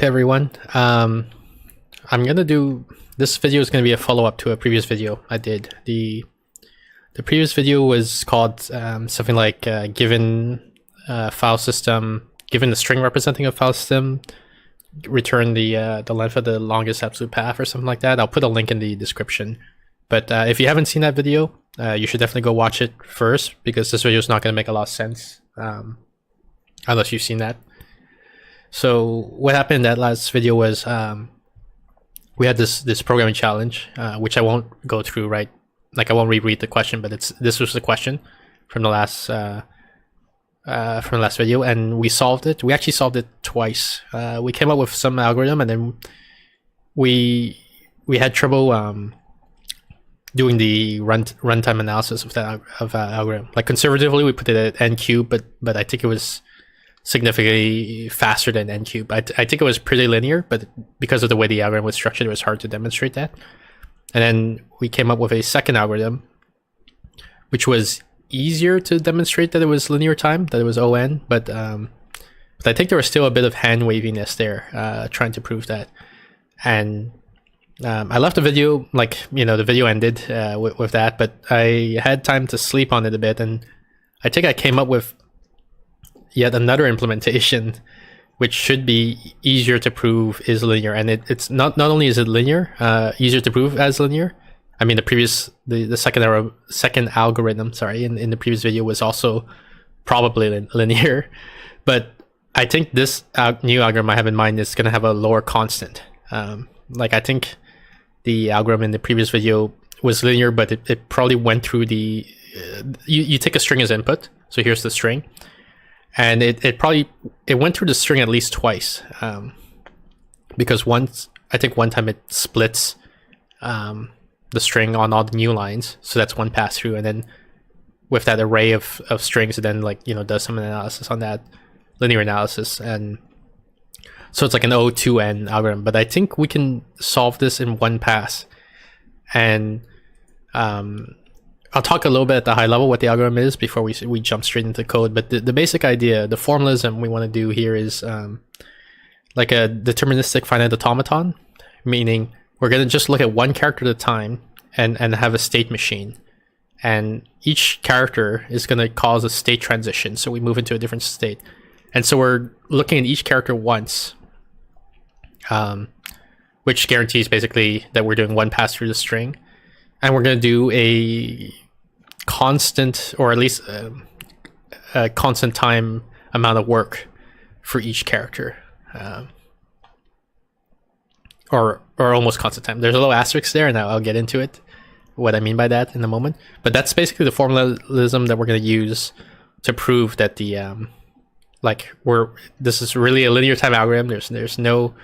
everyone. I'm gonna do this video is gonna be a follow-up to a previous video I did. The previous video was called something like given file system, given the string representing a file system, return the length of the longest absolute path or something like that. I'll put a link in the description. But if you haven't seen that video, you should definitely go watch it first, because this video is not going to make a lot of sense unless you've seen that. So what happened in that last video was we had this programming challenge, which I won't go through, right? Like, I won't reread the question, but this was the question from the last video, and we solved it. We actually solved it twice. We came up with some algorithm, and then we had trouble doing the runtime analysis of that algorithm. Like, conservatively, we put it at n cube, but I think it was significantly faster than n cube. I think it was pretty linear, but because of the way the algorithm was structured, it was hard to demonstrate that. And then we came up with a second algorithm, which was easier to demonstrate that it was linear time, that it was ON, but I think there was still a bit of hand waviness there, trying to prove that. And I left the video, like, the video ended with that, but I had time to sleep on it a bit, and I think I came up with yet another implementation which should be easier to prove is linear. And it's not only is it linear, easier to prove as linear. I mean, the second algorithm, in the previous video was also probably linear, but I think this new algorithm I have in mind is going to have a lower constant. Like, I think the algorithm in the previous video was linear, but it probably went through the you take a string as input. So here's the string, and it went through the string at least twice, because I think one time it splits the string on all the new lines, so that's one pass through, and then with that array of strings, it then does some analysis on that, linear analysis, and so it's like an O2N algorithm. But I think we can solve this in one pass, and I'll talk a little bit at the high level what the algorithm is before we jump straight into code. But the basic idea, the formalism we want to do here is like a deterministic finite automaton, meaning we're going to just look at one character at a time and have a state machine. And each character is going to cause a state transition. So we move into a different state. And so we're looking at each character once, which guarantees basically that we're doing one pass through the string. And we're going to do a constant, or at least a constant time amount of work for each character. Or almost constant time. There's a little asterisk there, and I'll get into it, what I mean by that in a moment. But that's basically the formalism that we're going to use to prove that the this is really a linear time algorithm. There's no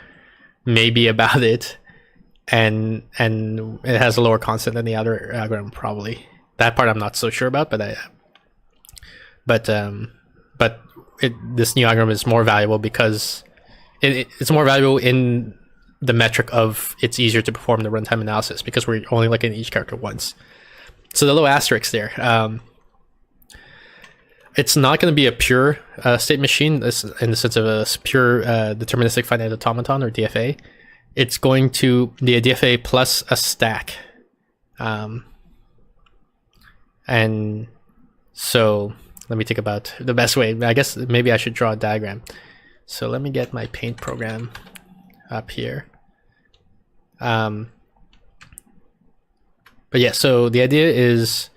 maybe about it, and it has a lower constant than the other algorithm probably. That part I'm not so sure about, but this new algorithm is more valuable because it's more valuable in the metric of it's easier to perform the runtime analysis because we're only looking at each character once. So the little asterisk there, it's not going to be a pure state machine in the sense of a pure deterministic finite automaton, or DFA. It's going to be a DFA plus a stack. And so let me think about the best way. I guess maybe I should draw a diagram. So let me get my paint program up here. But yeah, so the idea is,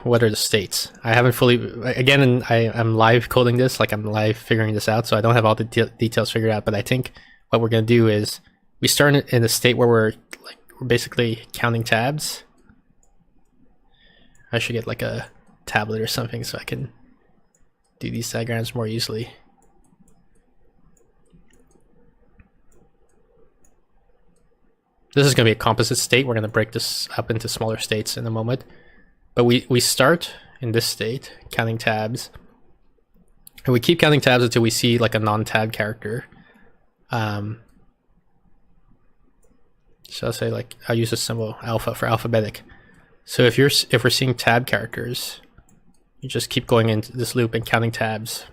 what are the states? I haven't fully, again, I'm live coding this, like I'm live figuring this out, so I don't have all the details figured out, but I think what we're going to do is we start in a state where we're basically counting tabs. I should get like a tablet or something so I can do these diagrams more easily. This is going to be a composite state. We're going to break this up into smaller states in a moment. But we start in this state, counting tabs. And we keep counting tabs until we see like a non-tab character. So I'll say, like, I'll use a symbol alpha for alphabetic. So if we're seeing tab characters, you just keep going into this loop and counting tabs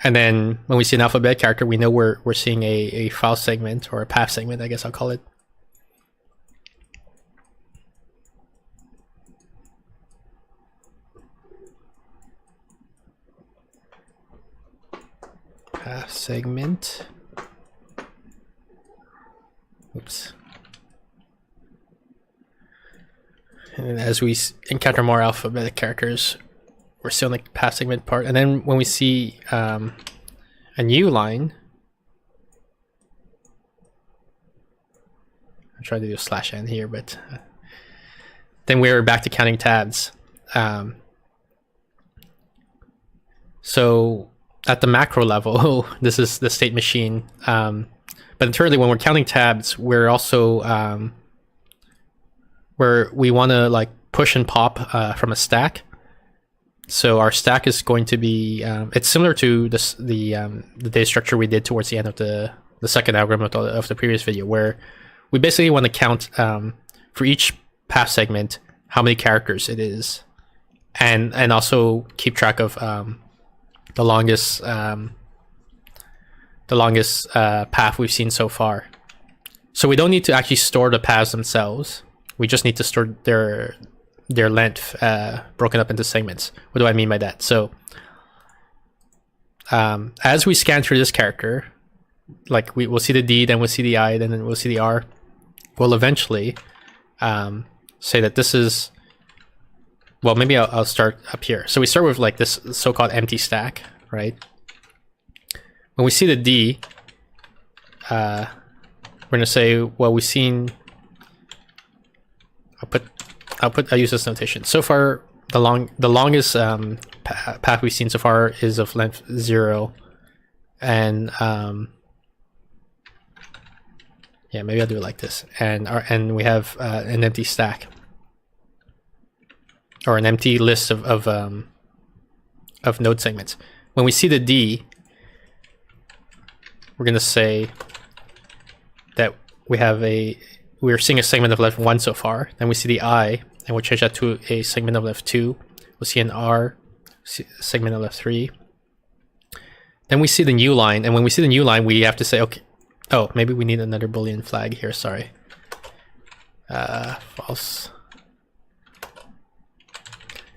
And then when we see an alphabet character, we know we're seeing a file segment, or a path segment, I guess I'll call it. Path segment. Oops. And as we encounter more alphabetic characters, we're still in the path segment part. And then when we see a new line, I'm trying to do a /n here, but then we're back to counting tabs. So at the macro level, this is the state machine. But internally, when we're counting tabs, we're also where we want to like push and pop from a stack. So our stack is going to be it's similar to this the data structure we did towards the end of the second algorithm of the previous video, where we basically want to count for each path segment how many characters it is, and also keep track of the longest path we've seen so far. So we don't need to actually store the paths themselves. We just need to store their length broken up into segments. What do I mean by that? So as we scan through this character, like we'll see the D, then we'll see the I, then we'll see the R. We'll eventually say that this is, well, maybe I'll start up here. So we start with like this so-called empty stack, right? When we see the D, we're gonna say, well, we've seen, I'll use this notation. So far, the longest path we've seen so far is of length 0, and yeah, maybe I'll do it like this. And we have an empty stack, or an empty list of node segments. When we see the D, we're gonna say that we're seeing a segment of length 1 so far. Then we see the I, and we'll change that to a segment of length 2. We'll see an R, segment of length 3. Then we see the new line, and when we see the new line, we have to say, okay, oh, maybe we need another Boolean flag here, sorry. False.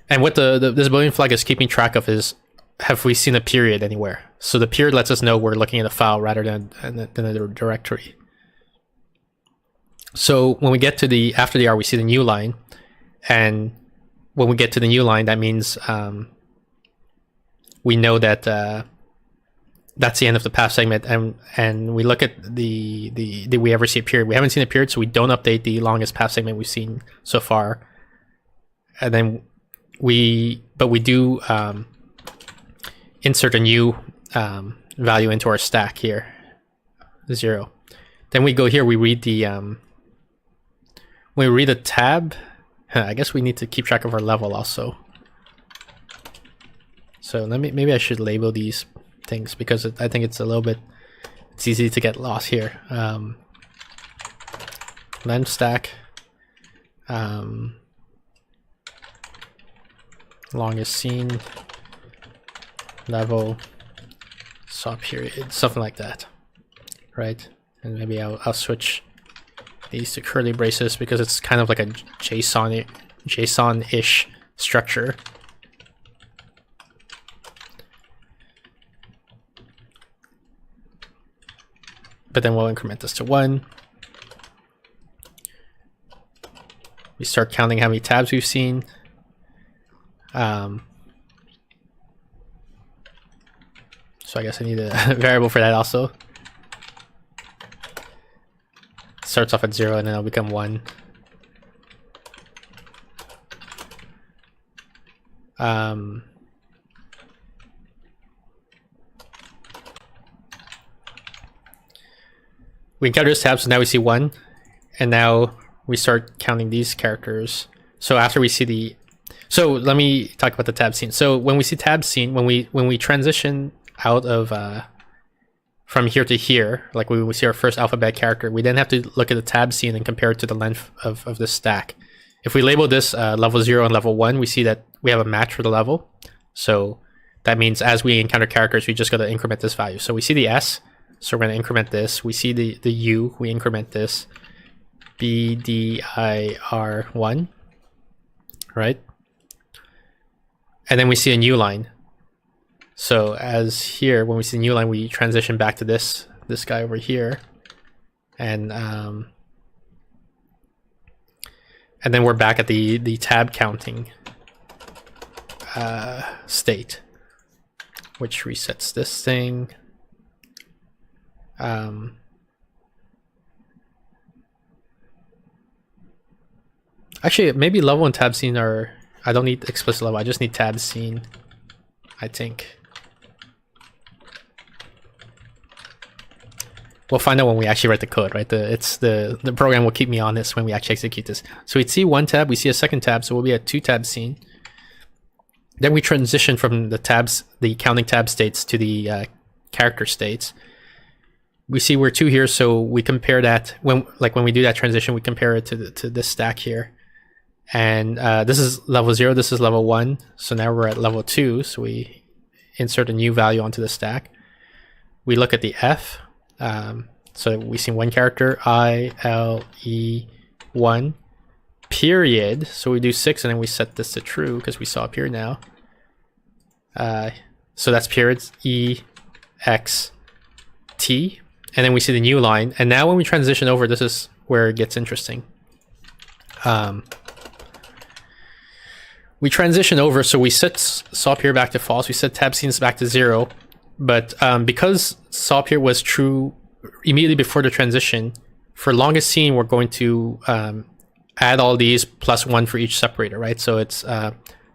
And what this Boolean flag is keeping track of is, have we seen a period anywhere? So the period lets us know we're looking at a file rather than a directory. So when we get to after the R, we see the new line, and when we get to the new line, that means we know that that's the end of the path segment, and we look at did we ever see a period? We haven't seen a period, so we don't update the longest path segment we've seen so far, and then we do insert a new value into our stack here, 0. Then we go here, we read the when we read a tab, I guess we need to keep track of our level also. So maybe I should label these things, because I think it's easy to get lost here. Length stack, longest seen, level, saw period, something like that, right? And maybe I'll switch these to curly braces, because it's kind of like a JSON-ish structure. But then we'll increment this to 1. We start counting how many tabs we've seen. So I guess I need a variable for that also. Starts off at 0 and then it'll become 1. We encounter this tab, so now we see 1, and now we start counting these characters. So after we see so let me talk about the tab scene. So when we see tab scene, when we transition out of from here to here, like we see our first alphabet character, we then have to look at the tab scene and compare it to the length of the stack. If we label this level 0 and level 1, we see that we have a match for the level. So That means as we encounter characters, we just got to increment this value. So we see the S, so we're going to increment this. We see the U, we increment this. BDIR1, right? And then we see a new line. So as here, when we see the new line, we transition back to this guy over here. And then we're back at the tab counting state, which resets this thing. Actually, maybe level and tab scene are... I don't need explicit level, I just need tab scene, I think. We'll find out when we actually write the code, right? The program will keep me honest when we actually execute this. So we'd see one tab, we see a second tab, so we'll be at 2 tab scene. Then we transition from the tabs, the counting tab states to the character states. We see we're 2 here, so we compare that when we do that transition, we compare it to this stack here. And this is level 0, this is level 1. So now we're at level 2, so we insert a new value onto the stack. We look at the F. So we see one character, ILE1, period. So we do 6 and then we set this to true because we saw a period now. So that's period EXT. And then we see the new line. And now when we transition over, this is where it gets interesting. We transition over, so we set saw period back to false, we set tab scenes back to 0. But because saw period was true immediately before the transition, for longest scene, we're going to add all these plus 1 for each separator, right? So it's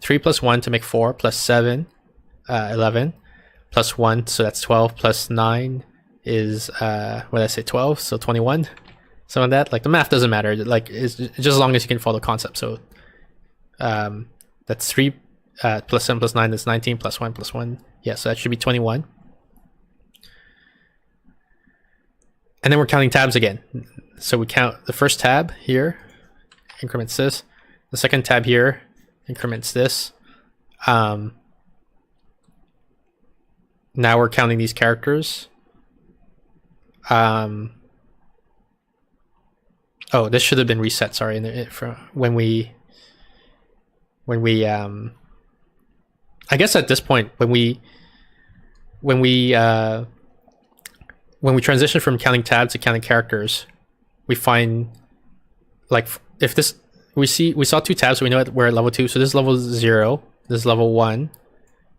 3 plus 1 to make 4, plus 7, 11, plus 1, so that's 12, plus 9 is, what did I say, 12, so 21. Some of that, like the math doesn't matter, like it's just as long as you can follow the concept. So that's 3 plus 7 plus 9 is 19, plus 1 plus 1. Yeah, so that should be 21. And then we're counting tabs again. So we count the first tab here, increments this. The second tab here, increments this. Now we're counting these characters. Oh, this should have been reset, sorry, when we I guess at this point when we transition from counting tabs to counting characters, we find, like, if this we saw 2 tabs, so we know we're at level 2. So this is level 0, this is level 1,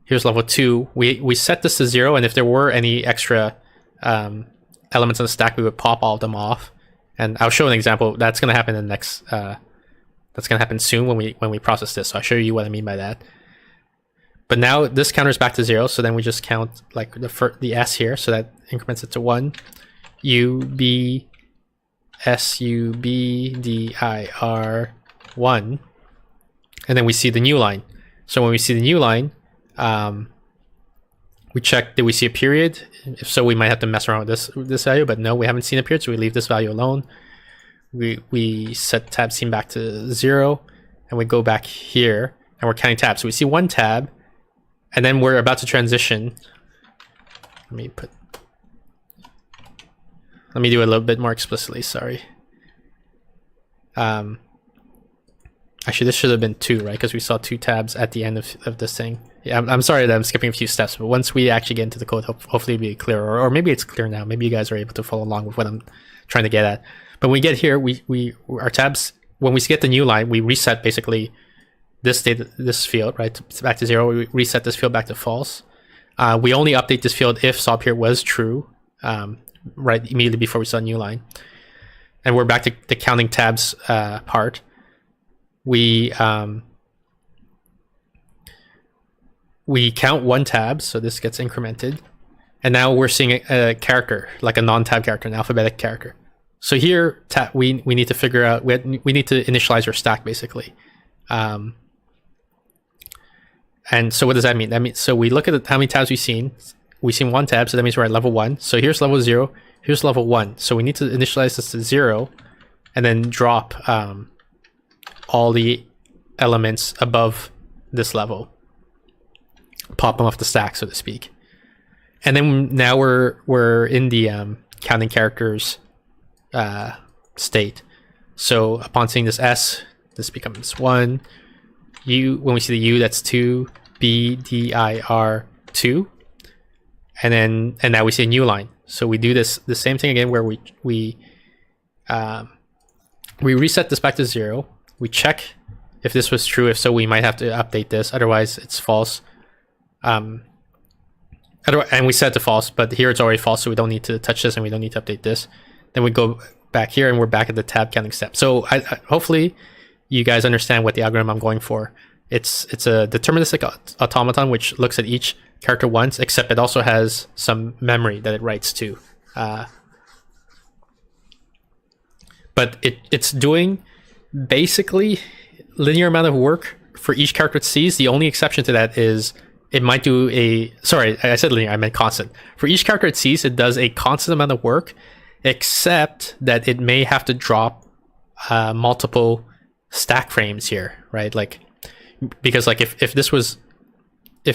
here's level 2. We set this to 0, and if there were any extra elements in the stack, we would pop all of them off. And I'll show an example. That's going to happen in the next. That's going to happen soon when we process this. So I'll show you what I mean by that. But now this counters back to 0. So then we just count like the S here. So that increments it to 1. U B S U B D I R 1, and then we see the new line. So when we see the new line, we check, did we see a period? If so, we might have to mess around with this value, but no, we haven't seen a period, so we leave this value alone. We set tab scene back to 0, and we go back here, and we're counting tabs. So we see 1 tab, and then we're about to transition. Let me do it a little bit more explicitly, sorry. Actually, this should have been 2, right? Because we saw 2 tabs at the end of this thing. Yeah, I'm sorry that I'm skipping a few steps, but once we actually get into the code, hopefully it'll be clearer, or maybe it's clear now. Maybe you guys are able to follow along with what I'm trying to get at. But when we get here, our tabs, when we get the new line, we reset basically this field, right, back to 0. We reset this field back to false. We only update this field if saw period was true, right immediately before we saw a new line. And we're back to the counting tabs part. We count 1 tab, so this gets incremented, and now we're seeing a character, like a non-tab character, an alphabetic character. So here we need to figure out, we need to initialize our stack basically. And so what does that mean? That means, so we look at how many tabs we've seen. We've seen 1 tab, so that means we're at level 1. So here's level 0, here's level 1. So we need to initialize this to 0, and then drop all the elements above this level. pop them off the stack, so to speak. And then now we're in the counting characters state. So upon seeing this S, this becomes 1. U, when we see the U, that's 2. B, D, I, R, 2. And now we see a new line. So we do the same thing again, where we reset this back to 0. We check if this was true. If so, we might have to update this. Otherwise, it's false. And we set it to false, but here it's already false, so we don't need to touch this and we don't need to update this. Then we go back here and we're back at the tab counting step. So hopefully you guys understand what the algorithm I'm going for. It's a deterministic automaton which looks at each character once, except it also has some memory that it writes to. But it's doing basically linear amount of work for each character it sees. The only exception to that is it might do sorry, I said linear, I meant constant. For each character it sees, it does a constant amount of work, except that it may have to drop multiple stack frames here, right? Like, because like if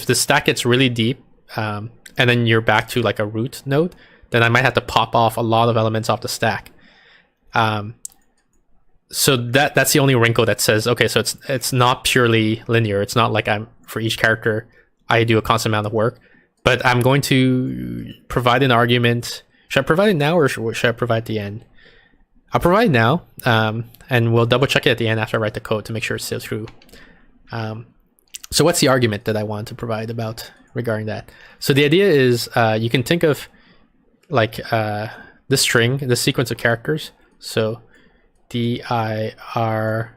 the stack gets really deep, and then you're back to like a root node, then I might have to pop off a lot of elements off the stack. So that's the only wrinkle that says, okay, so it's not purely linear. It's not like for each character I do a constant amount of work, but I'm going to provide an argument. Should I provide it now or should I provide at the end? I'll provide it now, and we'll double check it at the end after I write the code to make sure it's still true. So what's the argument that I want to provide regarding that? So the idea is you can think of like this string, this sequence of characters. So dir/n/t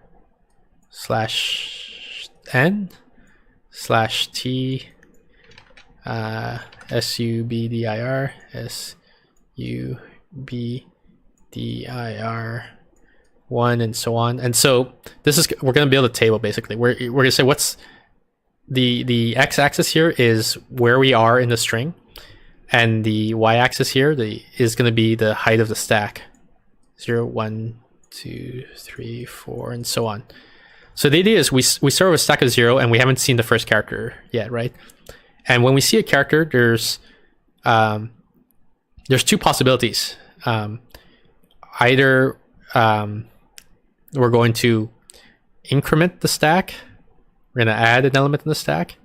subdir/subdir1 and so on. And so we're going to build a table basically. We're going to say what's the x-axis here is where we are in the string, and the y-axis here is going to be the height of the stack. 0, 1, 2, 3, 4, and so on. So the idea is we start with a stack of 0, and we haven't seen the first character yet, right? And when we see a character, there's two possibilities. Either we're going to increment the stack, we're going to add an element in the stack,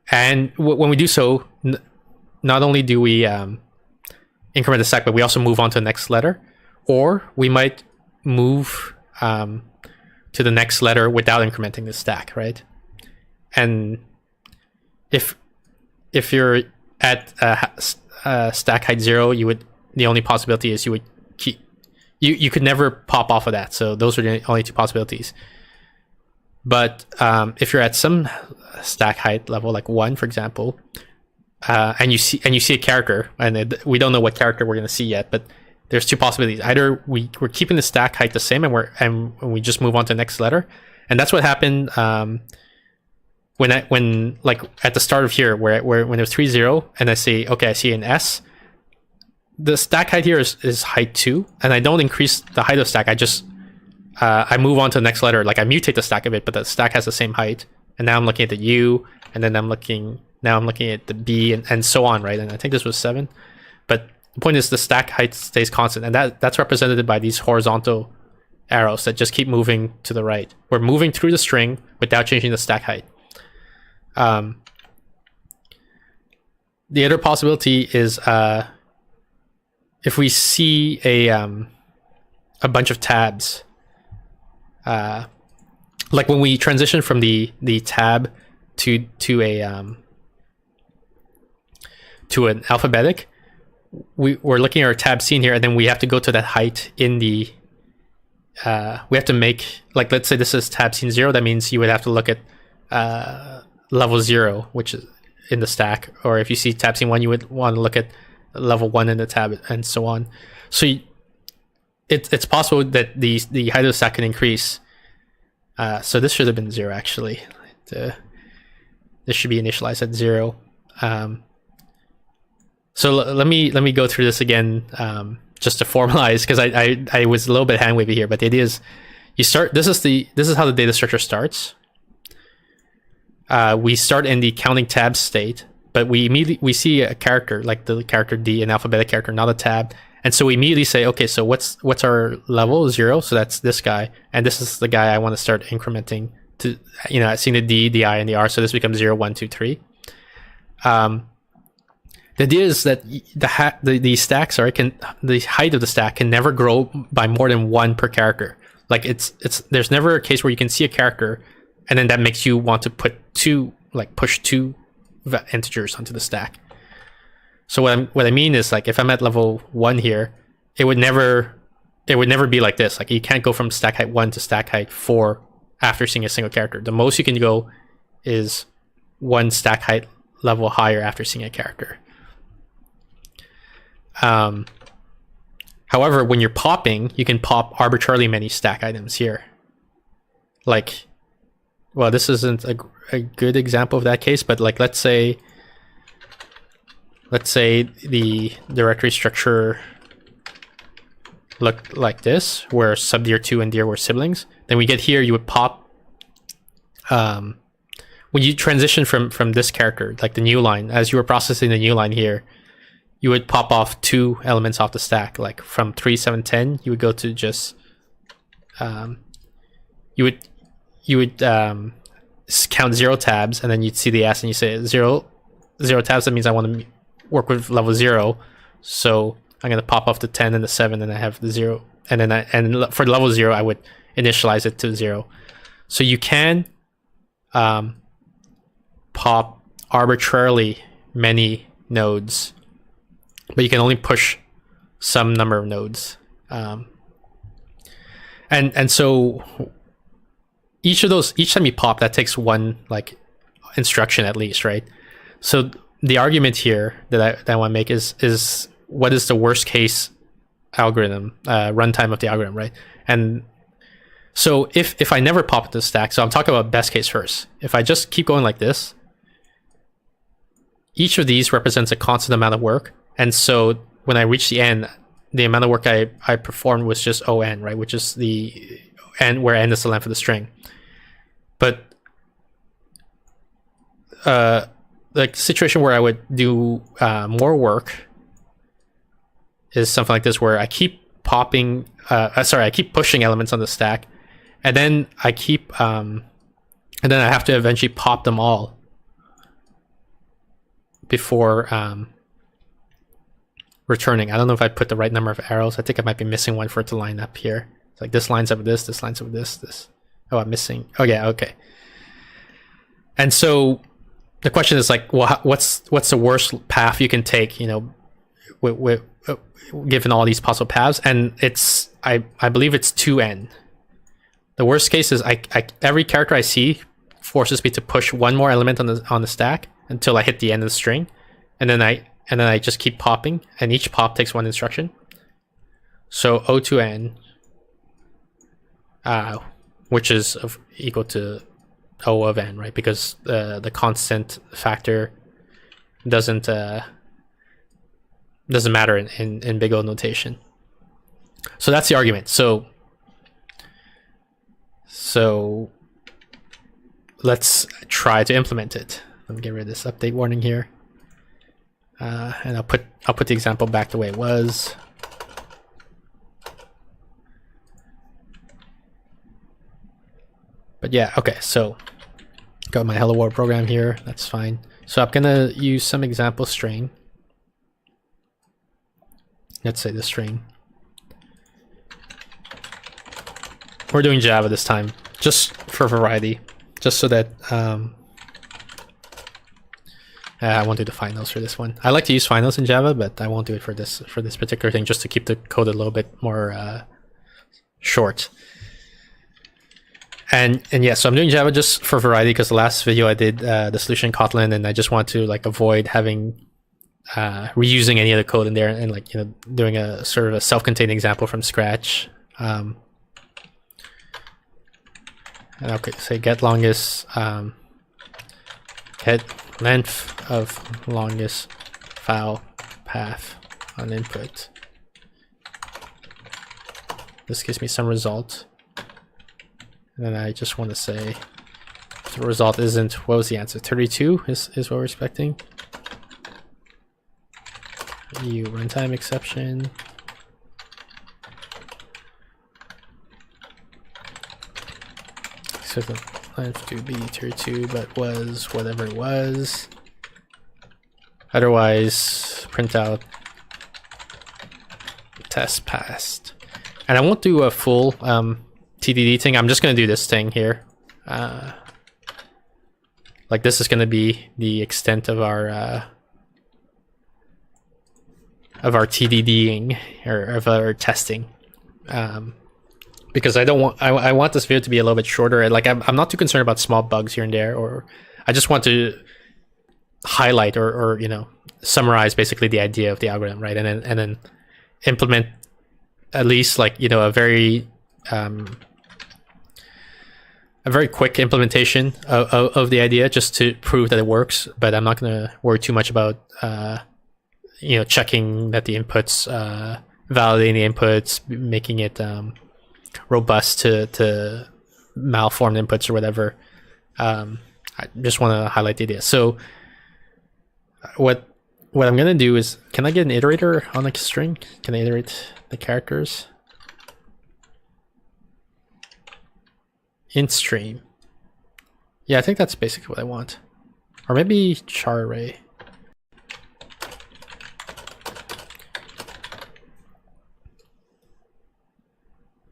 and when we do so, not only do we increment the stack, but we also move on to the next letter, or we might move to the next letter without incrementing the stack, right? And if you're at stack height 0, the only possibility is you could never pop off of that. So those are the only two possibilities. But if you're at some stack height level, like 1, for example, and you see a character, and we don't know what character we're going to see yet, but there's two possibilities. Either we're keeping the stack height the same, and we just move on to the next letter, and that's what happened when like at the start of here, where when there's 3, 0, and I say, okay, I see an S. The stack height here is height 2, and I don't increase the height of stack. I just I move on to the next letter. Like I mutate the stack a bit, but the stack has the same height. And now I'm looking at the U, and then I'm looking at the B, and so on, right? And I think this was 7. But the point is the stack height stays constant, and that's represented by these horizontal arrows that just keep moving to the right. We're moving through the string without changing the stack height. The other possibility is if we see a bunch of tabs, like when we transition from the tab to an alphabetic, we're looking at our tab scene here, and then we have to go to that height in the we have to make, like, let's say this is tab scene 0. That means you would have to look at level 0, which is in the stack, or if you see tab scene 1, you would want to look at level 1 in the tab, and so on. So it's possible that the height of the stack can increase. So this should have been 0 actually. This should be initialized at 0. So let me go through this again, just to formalize, because I was a little bit hand wavy here. But the idea is, you start. This is how the data structure starts. we start in the counting tab state, but we see a character like the character D, an alphabetic character, not a tab, and so we immediately say, okay, so what's our level? 0, so that's this guy, and this is the guy I want to start incrementing to, seeing the D, the I, and the R, so this becomes 0, 1, 2, 3. The idea is that the stack, the height of the stack can never grow by more than 1 per character. Like there's never a case where you can see a character, and then that makes you want to push 2 integers onto the stack. So what I mean is, like, if I'm at level 1 here, it would never be like this. Like, you can't go from stack height 1 to stack height 4 after seeing a single character. The most you can go is 1 stack height level higher after seeing a character. However, when you're popping, you can pop arbitrarily many stack items here. Like, well, this isn't a good example of that case, but like, let's say the directory structure looked like this, where subdir 2 and dir were siblings. Then we get here, you would pop, when you transition from this character, like the new line, as you were processing the new line here, you would pop off 2 elements off the stack. Like from 3, 7, 10, you would go to just, you would count 0 tabs, and then you'd see the S, and you say 0 tabs. That means I want to work with level 0, so I'm going to pop off the 10 and the 7, and I have the 0, and then for level 0, I would initialize it to 0. So you can pop arbitrarily many nodes, but you can only push some number of nodes, and so each time you pop, that takes 1 like instruction at least, right? So the argument here that I want to make is what is the worst case algorithm, runtime of the algorithm, right? And so if I never pop the stack, so I'm talking about best case first. If I just keep going like this, each of these represents a constant amount of work. And so when I reach the end, the amount of work I performed was just O(n), right? Which is the n, where n is the length of the string. But the situation where I would do more work is something like this, where I keep pushing elements on the stack, and then I have to eventually pop them all before returning. I don't know if I put the right number of arrows. I think I might be missing one for it to line up here. It's like this lines up with this lines up with this. Oh, I'm missing. Oh yeah, okay. And so the question is like, well, what's the worst path you can take? Given all these possible paths, and it's I believe it's 2n. The worst case is every character I see forces me to push 1 more element on the stack until I hit the end of the string, and then I just keep popping, and each pop takes 1 instruction. So O2n, which is equal to O of n, right? Because the constant factor doesn't matter in big O notation. So that's the argument. So let's try to implement it. Let me get rid of this update warning here, and I'll put the example back the way it was. But yeah, okay. So got my hello world program here. That's fine. So I'm gonna use some example string. Let's say the string. We're doing Java this time, just for variety, just so that I won't do the finals for this one. I like to use finals in Java, but I won't do it for this particular thing, just to keep the code a little bit more short. And yeah, so I'm doing Java just for variety, because the last video I did the solution in Kotlin, and I just want to like avoid having reusing any of the code in there, and like, doing a sort of a self-contained example from scratch. And okay, say get longest, get length of longest file path on input. This gives me some result, and then I just want to say the result isn't, what was the answer? 32 is what we're expecting. EU runtime exception. So the length to be 32, but was whatever it was. Otherwise, print out test passed. And I won't do a full TDD thing. I'm just going to do this thing here. Like this is going to be the extent of our TDDing or of our testing. Because I don't want I want this video to be a little bit shorter. Like I'm not too concerned about small bugs here and there, or I just want to highlight or you know, summarize basically the idea of the algorithm, right? And then implement at least, like, you know, a very quick implementation of the idea, just to prove that it works. But I'm not going to worry too much about you know, checking that the inputs, validating the inputs, making it robust to malformed inputs or whatever. I just want to highlight the idea. So what I'm going to do is, can I get an iterator on the string? Can I iterate the characters? Int stream. Yeah, I think that's basically what I want. Or maybe char array.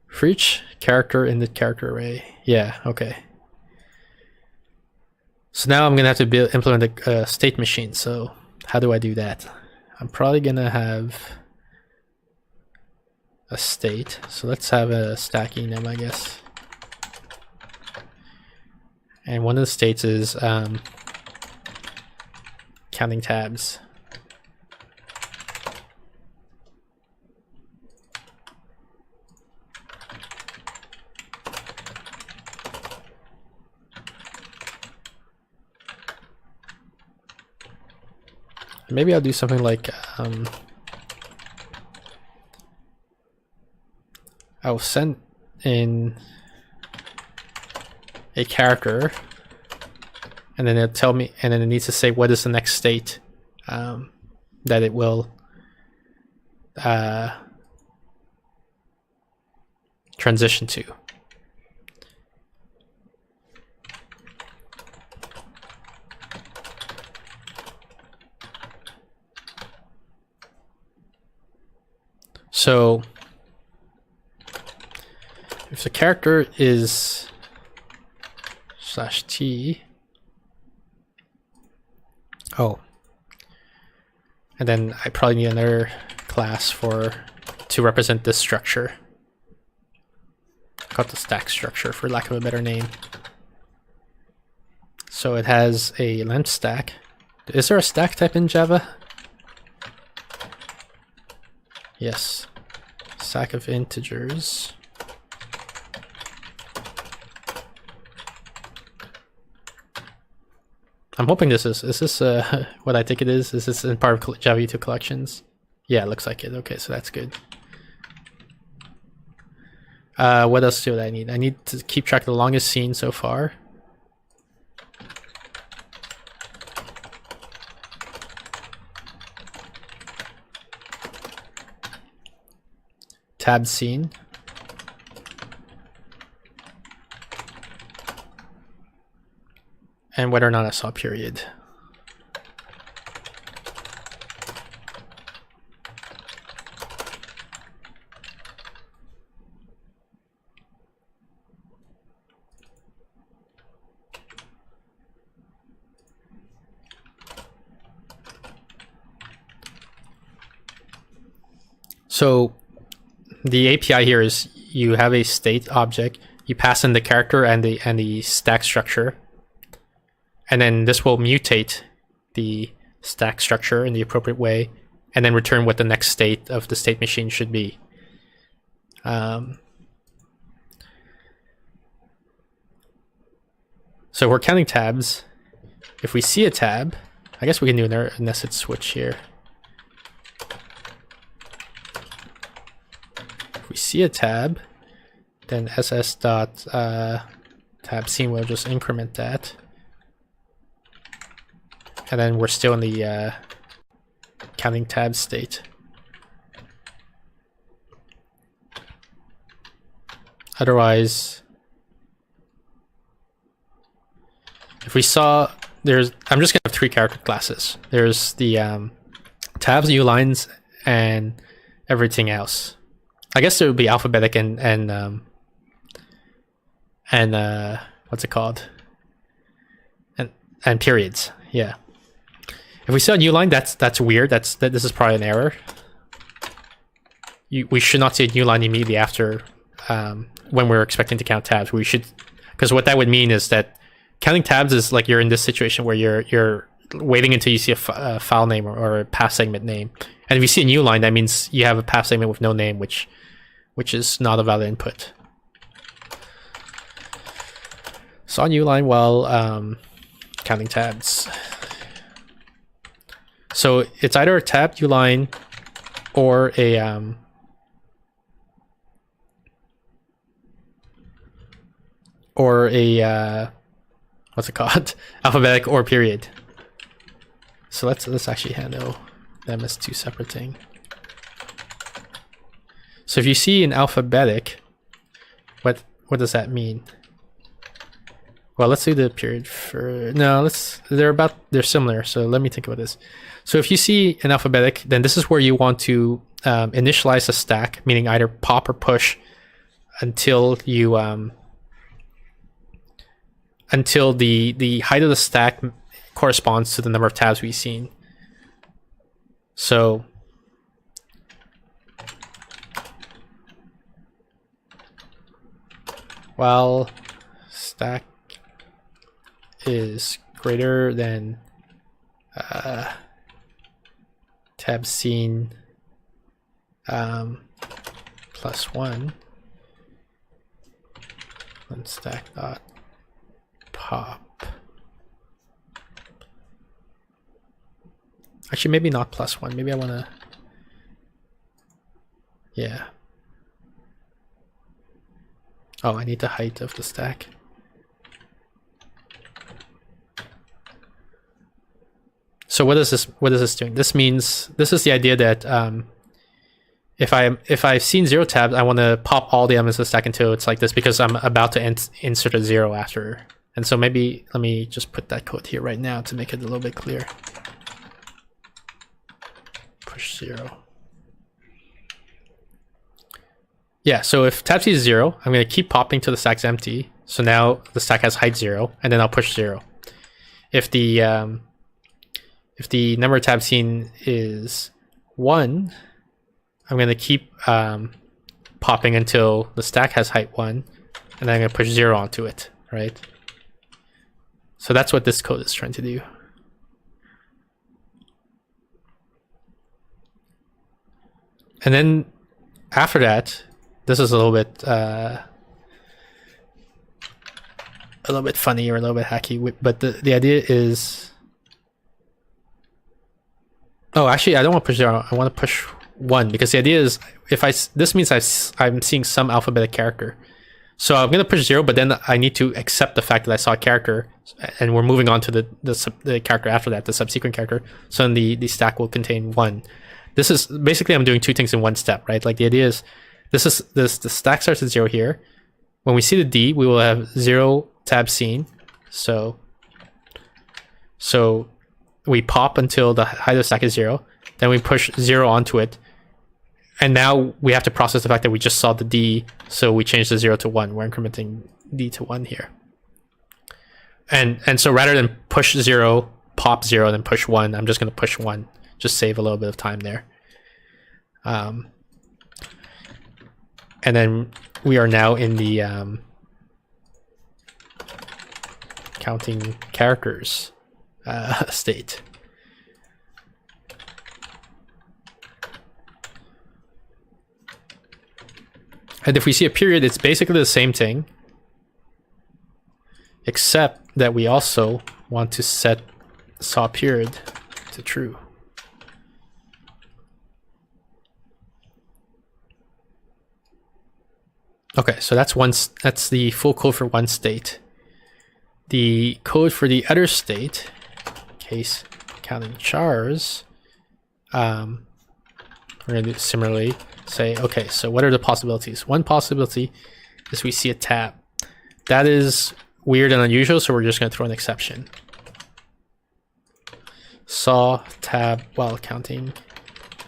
For each character in the character array. Yeah, okay. So now I'm gonna have to implement a state machine. So how do I do that? I'm probably gonna have a state. So let's have a stacking them, I guess. And one of the states is counting tabs. Maybe I'll do something like I'll send in a character, and then it'll tell me, and then it needs to say what is the next state that it will transition to. So if the character is /t, oh, and then I probably need another class to represent this structure. Call it the stack structure, for lack of a better name. So it has a length stack. Is there a stack type in Java? Yes. Stack of integers. I'm hoping this is this what I think it is? Is this in part of Java E2 collections? Yeah, it looks like it. Okay, so that's good. What else do I need? I need to keep track of the longest scene so far. Tab scene. And whether or not I saw a period. So the API here is you have a state object, you pass in the character and the stack structure, and then this will mutate the stack structure in the appropriate way, and then return what the next state of the state machine should be. So we're counting tabs. If we see a tab, I guess we can do a nested switch here. If we see a tab, then ss dot tab scene, we'll just increment that. And then we're still in the counting tab state. Otherwise, if we saw, I'm just gonna have 3 character classes. There's the tabs, ulines, and everything else. I guess there would be alphabetic and what's it called? And periods. Yeah. If we saw a new line, that's weird. This is probably an error. We should not see a new line immediately after when we're expecting to count tabs. We should, because what that would mean is that counting tabs is like you're in this situation where you're waiting until you see a file name or a path segment name, and if you see a new line, that means you have a path segment with no name, which is not a valid input. Saw a new line while counting tabs. So it's either a tab uline or a what's it called? Alphabetic or period. So let's actually handle them as 2 separate things. So if you see an alphabetic, what does that mean? Well, let's do the period for they're similar. So let me think about this. So if you see an alphabetic, then this is where you want to initialize a stack, meaning either pop or push until you until the height of the stack corresponds to the number of tabs we've seen. So while stack is greater than tab scene plus 1, then stack dot pop. Actually, maybe not plus 1. Maybe I want to, yeah. Oh, I need the height of the stack. So what is this doing? This means, this is the idea that if I've seen 0 tabs, I want to pop all the elements of the stack until it's like this, because I'm about to insert a 0 after. And so maybe let me just put that code here right now to make it a little bit clear. Push 0. Yeah, so if tab C is 0, I'm going to keep popping till the stack's empty. So now the stack has height 0, and then I'll push 0. If the number of tabs seen is 1, I'm going to keep popping until the stack has height 1, and then I'm going to push 0 onto it, right? So that's what this code is trying to do. And then after that, this is a little bit funny or a little bit hacky, but the idea is, oh, actually, I don't want to push 0. I want to push 1, because the idea is, this means I'm seeing some alphabetic character. So I'm going to push 0, but then I need to accept the fact that I saw a character, and we're moving on to the character after that, the subsequent character. So then the stack will contain 1. This is basically, I'm doing 2 things in one step, right? Like the idea is, the stack starts at 0 here. When we see the D, we will have 0 tab seen. So we pop until the height of the stack is 0. Then we push 0 onto it. And now we have to process the fact that we just saw the D, so we change the 0 to 1. We're incrementing D to 1 here. And so rather than push 0, pop 0, then push 1, I'm just going to push 1. Just save a little bit of time there. And then we are now in the counting characters state. And if we see a period, it's basically the same thing, except that we also want to set saw period to true. Okay, so that's the full code for one state. the code for the other state, case counting chars, we're going to similarly say, okay, so what are the possibilities? One possibility is we see a tab. That is weird and unusual, so we're just going to throw an exception. Saw tab while counting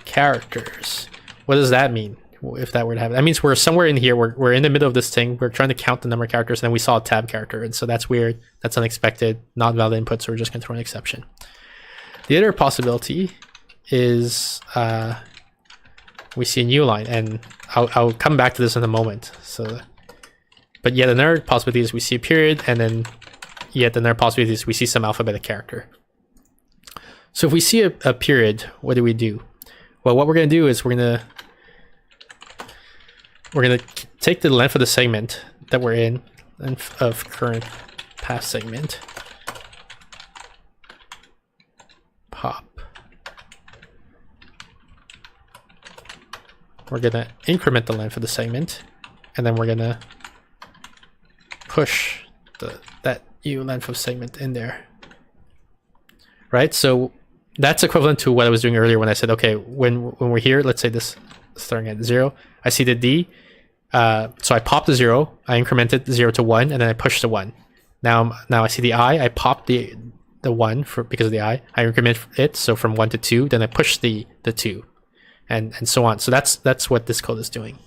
characters. What does that mean? If that were to happen, that means we're somewhere in here. We're in the middle of this thing. We're trying to count the number of characters, and then we saw a tab character, and so that's weird. That's unexpected, not valid input. So we're just going to throw an exception. The other possibility is we see a new line, and I'll come back to this in a moment. So, but yet another possibility is we see a period, and then yet another possibility is we see some alphabetic character. So if we see a period, what do we do? Well, what we're going to do is we're going to take the length of the segment that we're in, length of current past segment, pop. We're going to increment the length of the segment, and then we're going to push that new length of segment in there. Right? So that's equivalent to what I was doing earlier when I said, okay, when we're here, let's say this starting at 0, I see the D, so I pop the 0, I incremented 0 to 1, and then I push the 1. Now I see the I pop the 1 because of the I increment it, so from 1 to 2, then I push the 2, and so on. So that's what this code is doing,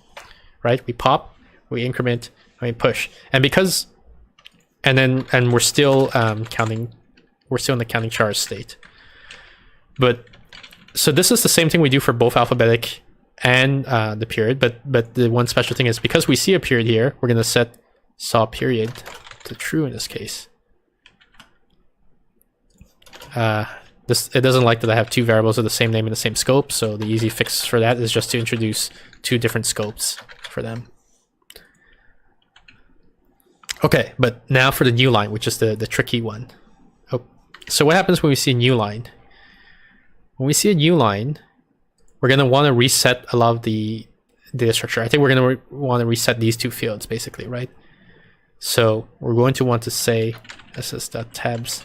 right? We pop, we increment, and we push, and we're still counting. We're still in the counting chars state. But so this is the same thing we do for both alphabetic and the period, but the one special thing is because we see a period here, we're going to set saw period to true in this case. It doesn't like that I have two variables of the same name in the same scope, so the easy fix for that is just to introduce two different scopes for them. Okay, but now for the new line, which is the tricky one. So what happens when we see a new line? When we see a new line, we're going to want to reset a lot of the data structure. I think we're going to want to reset these two fields, basically, right? So we're going to want to say ss.tabs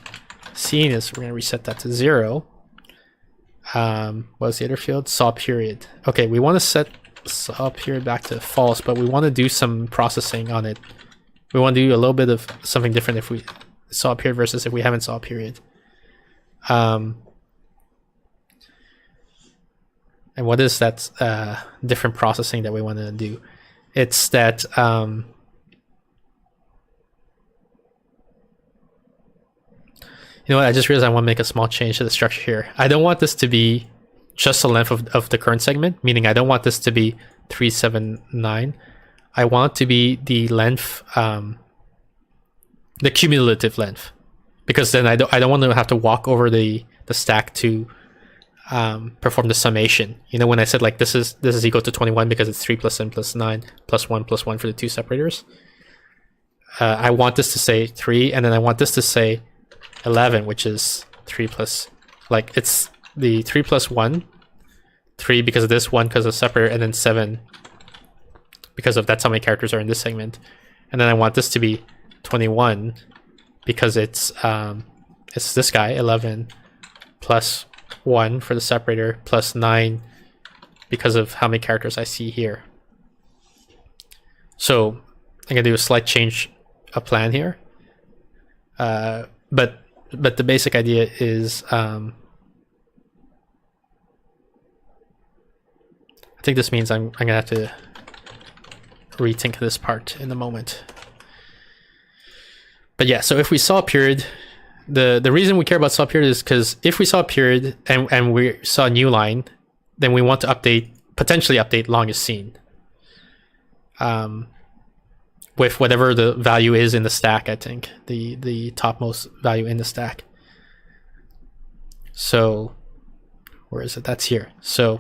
seen is we're going to reset that to 0. What was the other field? Saw period. Okay, we want to set saw period back to false, but we want to do some processing on it. We want to do a little bit of something different if we saw a period versus if we haven't saw a period. And what is that different processing that we want to do? It's that you know what, I just realized I want to make a small change to the structure here. I don't want this to be just the length of the current segment, meaning I don't want this to be 379. I want it to be the length, the cumulative length, because then I don't want to have to walk over the stack to perform the summation. You know, when I said like this is equal to 21 because it's 3 plus n plus 9 plus 1 for the two separators. I want this to say 3, and then I want this to say 11, which is 3 plus, like it's the 3 plus 1, 3 because of this, 1 because of separator, and then 7 because of that's how many characters are in this segment. And then I want this to be 21 because it's this guy, 11 plus 1 for the separator plus 9 because of how many characters I see here. So I'm gonna do a slight change of plan here, but the basic idea is I think this means I'm gonna have to rethink this part in a moment. But yeah, so if we saw a period, the reason we care about saw period is because if we saw a period and we saw a new line, then we want to potentially update longest seen with whatever the value is in the stack. I think the topmost value in the stack. So where is it? That's here. So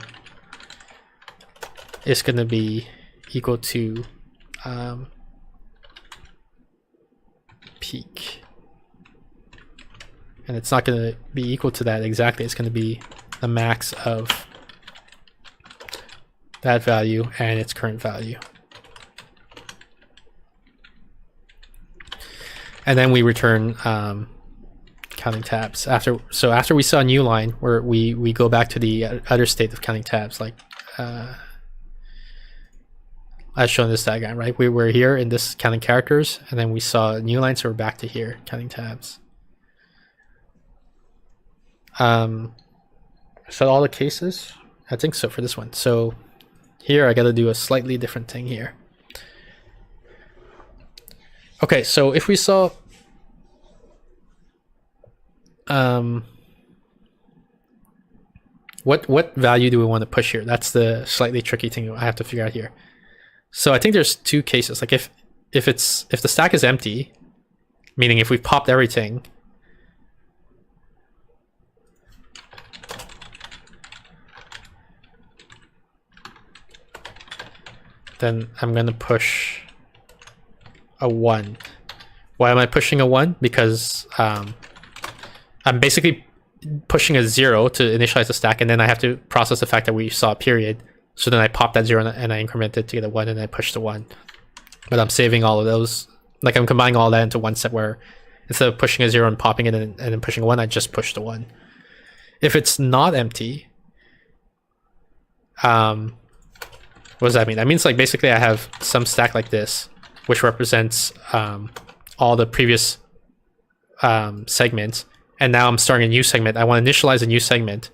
it's going to be equal to peak. And it's not going to be equal to that exactly. It's going to be the max of that value and its current value. and then we return counting tabs. After we saw a new line, where we go back to the other state of counting tabs, like as shown in this diagram, right? We were here in this counting characters, and then we saw a new line, so we're back to here counting tabs. Is that all the cases? I think so for this one. So here I got to do a slightly different thing here. Okay, so if we saw what value do we want to push here? That's the slightly tricky thing I have to figure out here. So I think there's two cases. Like if the stack is empty, meaning if we've popped everything, then I'm gonna push a 1. Why am I pushing a 1? Because I'm basically pushing a 0 to initialize the stack, and then I have to process the fact that we saw a period. So then I pop that 0 and I increment it to get a 1, and I push the 1. But I'm saving all of those. Like I'm combining all that into one step where instead of pushing a 0 and popping it and then pushing a 1, I just push the 1. If it's not empty, what does that mean? That means like basically I have some stack like this, which represents all the previous segments, and now I'm starting a new segment. I want to initialize a new segment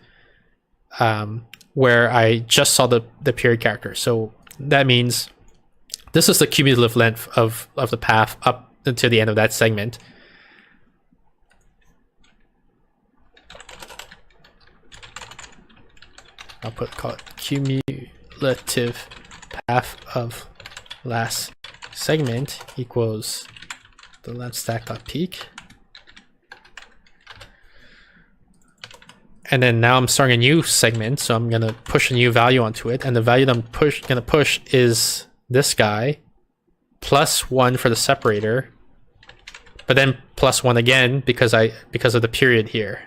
where I just saw the period character. So that means this is the cumulative length of the path up until the end of that segment. I'll call it cumulative path of last segment equals the length stack.peak. And then now I'm starting a new segment, so I'm gonna push a new value onto it, and the value that I'm gonna push is this guy plus 1 for the separator, but then plus 1 again because of the period here.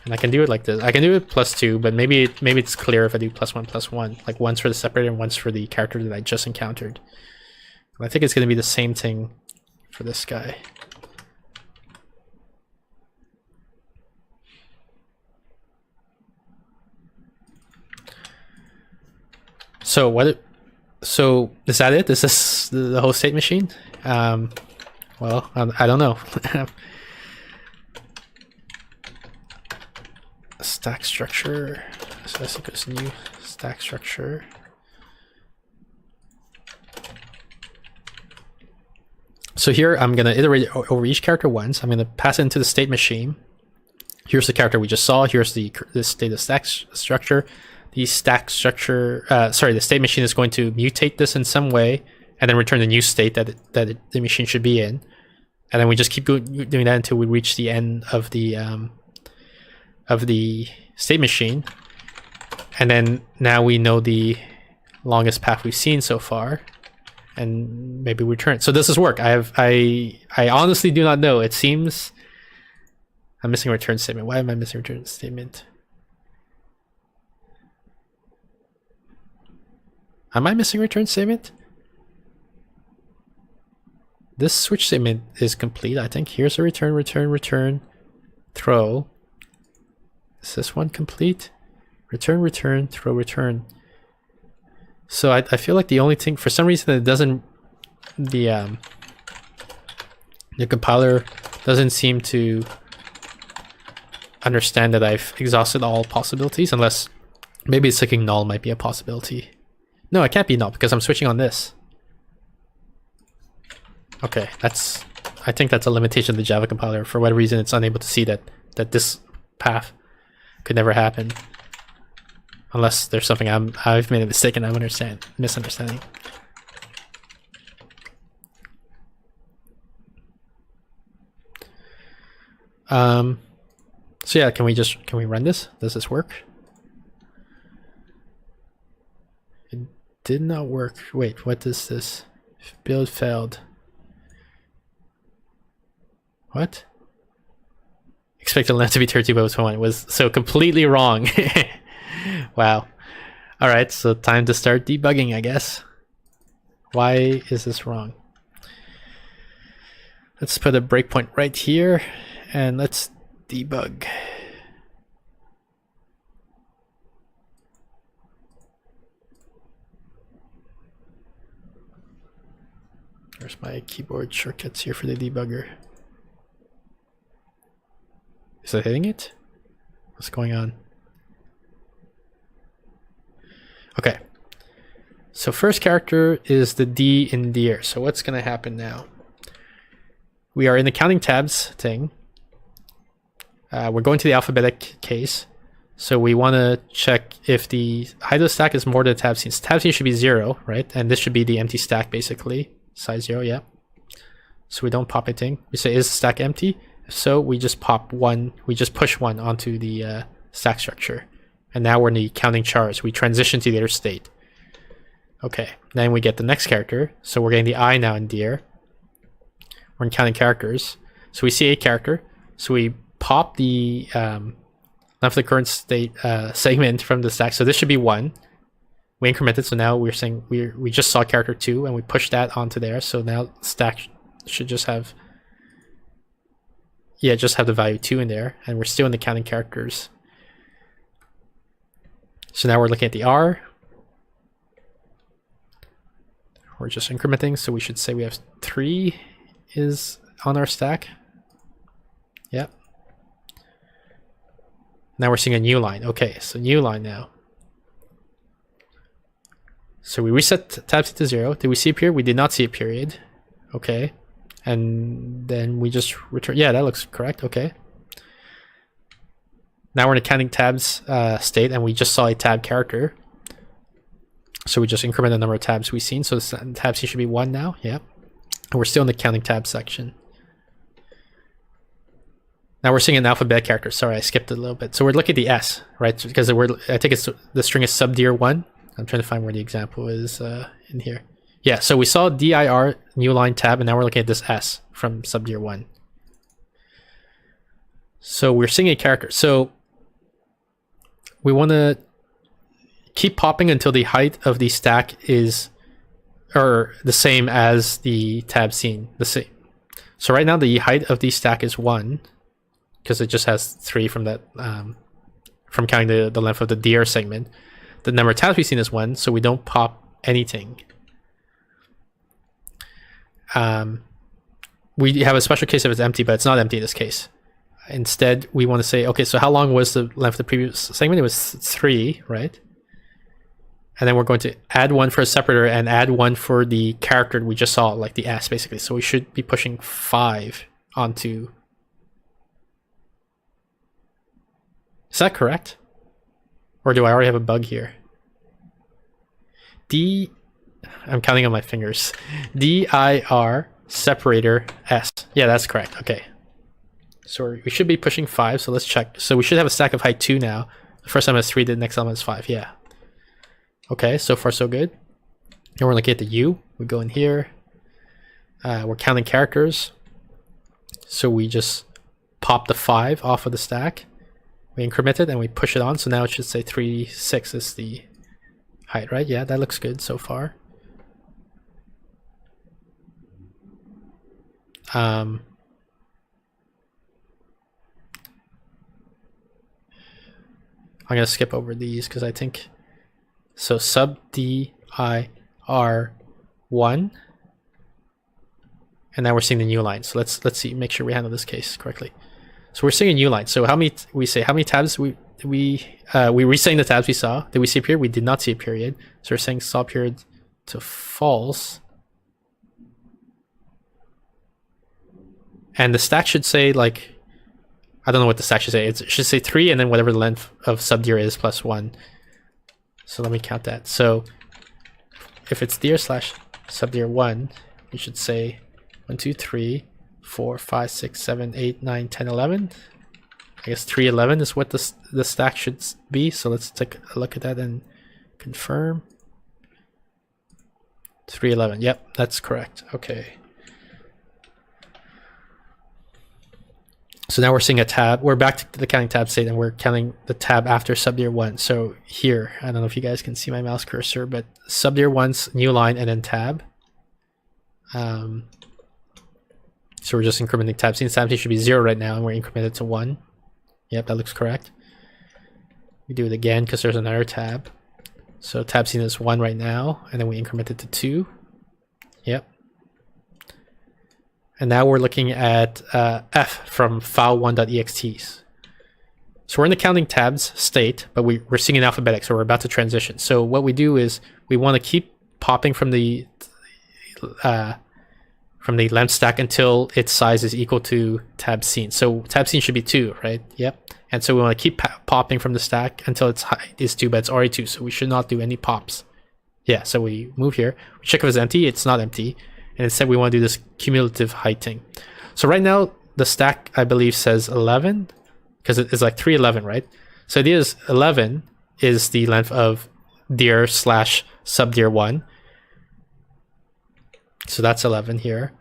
And I can do it like this. I can do it plus 2, but maybe it's clear if I do plus 1, like once for the separator and once for the character that I just encountered. And I think it's gonna be the same thing for this guy. So is that it? Is this the whole state machine? Well, I don't know. Stack structure. So this equals new stack structure. So here I'm gonna iterate over each character once. I'm gonna pass it into the state machine. Here's the character we just saw. Here's the state of stack structure. The stack structure, the state machine is going to mutate this in some way and then return the new state that the machine should be in. And then we just keep doing that until we reach the end of the state machine. And then now we know the longest path we've seen so far, and maybe we return it. So does this work? I honestly do not know. It seems I'm missing a return statement. Why am I missing a return statement? Am I missing a return statement? This switch statement is complete, I think. Here's a return, throw. Is this one complete? Return, throw, return. So I feel like the only thing, for some reason, it doesn't, the compiler doesn't seem to understand that I've exhausted all possibilities, unless maybe clicking null might be a possibility. No, it can't be null because I'm switching on this. Okay, I think that's a limitation of the Java compiler. For whatever reason, it's unable to see that this path could never happen, unless there's something I've made a mistake and I'm misunderstanding. So yeah, can we run this? Does this work? It did not work. Wait, what is this? Build failed. What? Expected length to be 32 by 1. It was so completely wrong. Wow. All right, so time to start debugging, I guess. Why is this wrong? Let's put a breakpoint right here and let's debug. There's my keyboard shortcuts here for the debugger. Is it hitting it? What's going on? Okay. So first character is the D in deer. So what's going to happen now? We are in the counting tabs thing. We're going to the alphabetic case. So we want to check if the height of the stack is more than the tab scene. Tab scene should be 0, right? And this should be the empty stack basically. Size 0, yeah. So we don't pop anything. We say, is the stack empty? If so, we just pop 1. We just push 1 onto the stack structure. And now we're in the counting chars. We transition to the other state. Okay, then we get the next character. So we're getting the I now in deer. We're in counting characters. So we see a character. So we pop the length of the current state segment from the stack. So this should be 1. We increment it. So now we're saying we just saw character 2 and we push that onto there. So now stack should just have, yeah, just have the value 2 in there. And we're still in the counting characters. So now we're looking at the R. We're just incrementing. So we should say we have 3 is on our stack. Yep. Now we're seeing a new line. Okay, so new line now. So we reset tab to 0. Did we see a period? We did not see a period. Okay. And then we just return. Yeah, that looks correct. Okay. Now we're in a counting tabs state, and we just saw a tab character. So we just increment the number of tabs we've seen. So the tab C should be 1 now. Yep. And we're still in the counting tabs section. Now we're seeing an alphabet character. Sorry, I skipped it a little bit. So we're looking at the S, right? Because I think it's the string is subdir1. I'm trying to find where the example is in here. Yeah, so we saw dir new line tab, and now we're looking at this S from subdir1. So we're seeing a character. So we want to keep popping until the height of the stack is or the same as the tab scene. The same. So right now the height of the stack is 1 because it just has 3 from that from counting the length of the dir segment. The number of tabs we've seen is 1, so we don't pop anything. We have a special case if it's empty, but it's not empty in this case. Instead, we want to say, okay, so how long was the length of the previous segment? It was 3, right? And then we're going to add 1 for a separator and add 1 for the character we just saw, like the S, basically. So we should be pushing 5 onto... Is that correct? Or do I already have a bug here? I'm counting on my fingers. dir separator S. Yeah, that's correct. Okay. So we should be pushing 5, so let's check. So we should have a stack of height 2 now. The first element is 3, the next element is 5. Yeah. Okay, so far so good. Now we're looking at the U. We go in here. We're counting characters. So we just pop the 5 off of the stack. We increment it and we push it on. So now it should say 3, 6 is the height, right? Yeah, that looks good so far. I'm going to skip over these because I think... So sub dir1, and now we're seeing the new line. So let's see, make sure we handle this case correctly. So we're seeing a new line. So how many tabs we resetting the tabs we saw? Did we see a period? We did not see a period. So we're saying saw period to false. And the stack should say, like, I don't know what the stack should say. It should say 3 and then whatever the length of subdir is plus 1. So let me count that. So if it's dir slash subdir1, we should say 1, 2, 3, 4, 5, 6, 7, 8, 9, 10, 11. I guess 311 is what the stack should be. So let's take a look at that and confirm. 311. Yep, that's correct. Okay. So now we're seeing a tab. We're back to the counting tab state, and we're counting the tab after subdir1. So here, I don't know if you guys can see my mouse cursor, but subdir1's new line and then tab. So we're just incrementing tab scene. Tab scene should be 0 right now, and we're incremented to 1. Yep, that looks correct. We do it again because there's another tab. So tab scene is 1 right now, and then we increment it to 2. Yep. And now we're looking at f from file1.exts. So we're in the counting tabs state, but we're seeing in alphabetic, so we're about to transition. So what we do is we want to keep popping from the length stack until its size is equal to tab scene. So tab scene should be 2, right? Yep. And so we want to keep popping from the stack until its height is 2, but it's already 2, so we should not do any pops. Yeah, so we move here. We check if it's empty. It's not empty. And instead we want to do this cumulative height thing. So right now the stack, I believe, says 11, because it's like 311, right? So the idea is 11 is the length of dir slash subdir 1. So that's 11 here.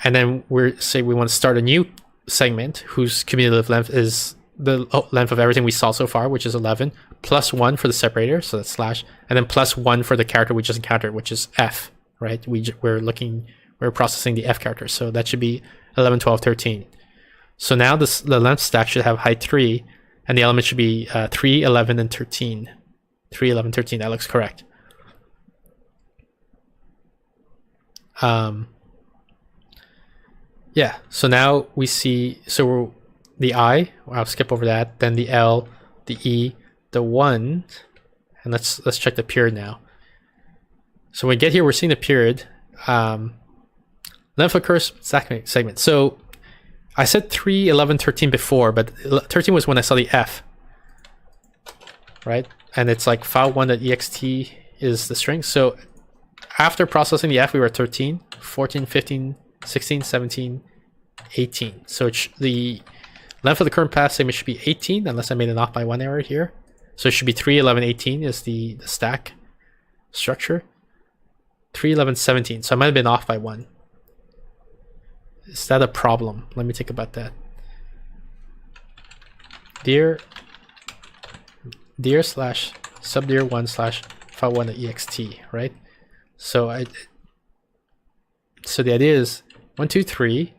And then we want to start a new segment whose cumulative length is the length of everything we saw so far, which is 11, plus 1 for the separator, so that's slash, and then plus 1 for the character we just encountered, which is f, right? We're processing the f character, so that should be 11, 12, 13. So now the length stack should have height 3, and the element should be 3, 11, and 13. 3, 11, 13, that looks correct. Yeah, so now we see, so the I, I'll skip over that, then the L, the E, the 1, and let's check the period now. So when we get here, we're seeing the period. Length of curse segment. So I said 3, 11, 13 before, but 13 was when I saw the F, right? And it's like file1.ext is the string. So after processing the F, we were at 13, 14, 15, 16, 17, 18. So the length of the current path segment should be 18, unless I made an off by 1 error here. So it should be 3, 11, 18 is the stack structure. 3, 11, 17. So I might have been off by 1. Is that a problem? Let me think about that. Dir slash subdir 1 slash file1.ext, right? So the idea is 1, 2, 3,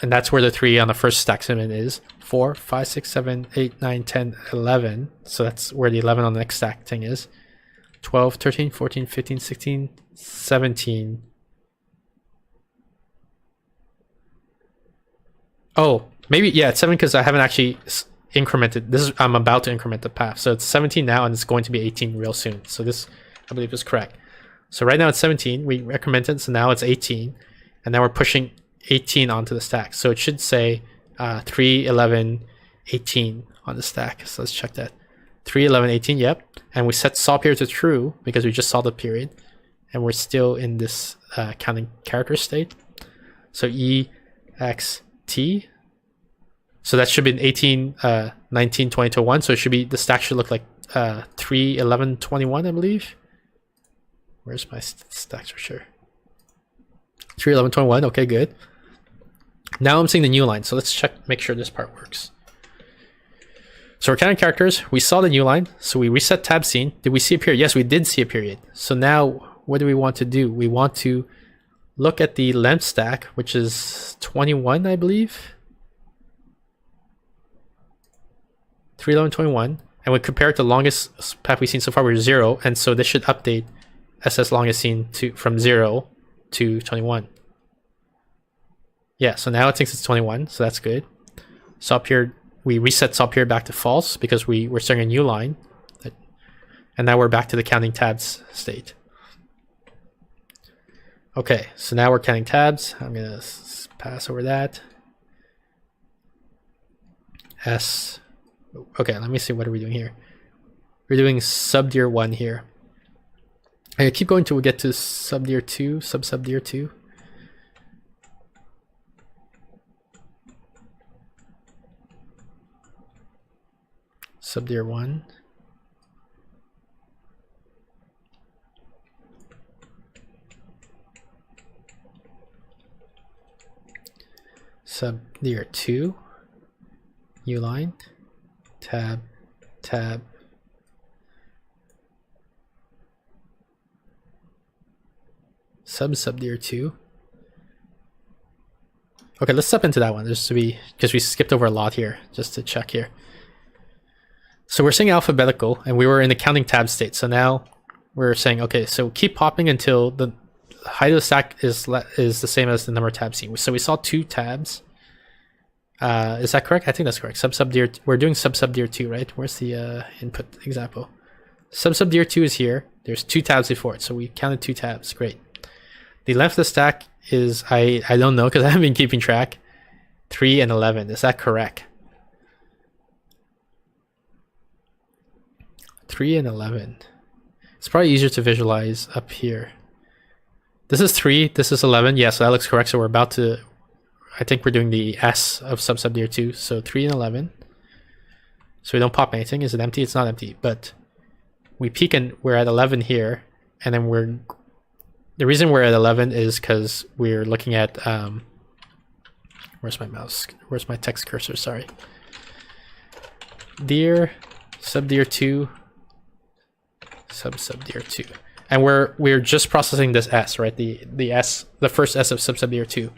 and that's where the 3 on the first stack segment is. 4, 5, 6, 7, 8, 9, 10, 11. So that's where the 11 on the next stack thing is. 12, 13, 14, 15, 16, 17. Oh, maybe, yeah, it's 7 because I haven't actually incremented. I'm about to increment the path. So it's 17 now, and it's going to be 18 real soon. So this, I believe, is correct. So right now it's 17. We incremented, so now it's 18. And now we're pushing 18 onto the stack. So it should say 3, 11, 18 on the stack. So let's check that. 3, 11, 18, yep. And we set saw period to true because we just saw the period. And we're still in this counting character state. So E, X, T. So that should be 18, 19, 20 to 1. So it should be, the stack should look like 3, 11, 21, I believe. Where's my stack structure? 3, 11, 21. Okay, good. Now I'm seeing the new line. So let's check, make sure this part works. So we're counting characters. We saw the new line. So we reset tab scene. Did we see a period? Yes, we did see a period. So now what do we want to do? We want to look at the length stack, which is 21, I believe. 3, 11, 21. And we compare it to the longest path we've seen so far, which is 0. And so this should update SS longest seen from 0 to 21. Yeah, so now it thinks it's 21, so that's good. Saw period, we reset saw period back to false because we're starting a new line. And now we're back to the counting tabs state. Okay, so now we're counting tabs. I'm gonna pass over that. S. Okay, let me see, what are we doing here? We're doing subdir 1 here. I keep going till we get to subdir 2, subdir 2. Subdir 1. Subdir 2. New line. Tab. Tab. Subdir 2. Okay, let's step into that one just to be, because we skipped over a lot here, just to check here. So we're saying alphabetical, and we were in the counting tab state. So now we're saying, okay, so keep popping until the height of the stack is the same as the number of tabs seen. So we saw 2 tabs. Is that correct? I think that's correct. Sub-dir, we're doing sub-dir 2, right? Where's the input example? Sub-dir 2 is here. There's 2 tabs before it, so we counted 2 tabs. Great. The length of the stack is, I don't know because I haven't been keeping track. 3 and 11. Is that correct? 3 and 11. It's probably easier to visualize up here. This is 3. This is 11. Yeah, so that looks correct. So we're about to, I think we're doing the S of sub-dir 2. So 3 and 11. So we don't pop anything. Is it empty? It's not empty. But we peek and we're at 11 here. And then the reason we're at 11 is because we're looking at, where's my mouse? Where's my text cursor? Sorry. Dir, sub-dir 2, sub-dir 2. And we're just processing this S, right? The S, the first S of sub-dir 2.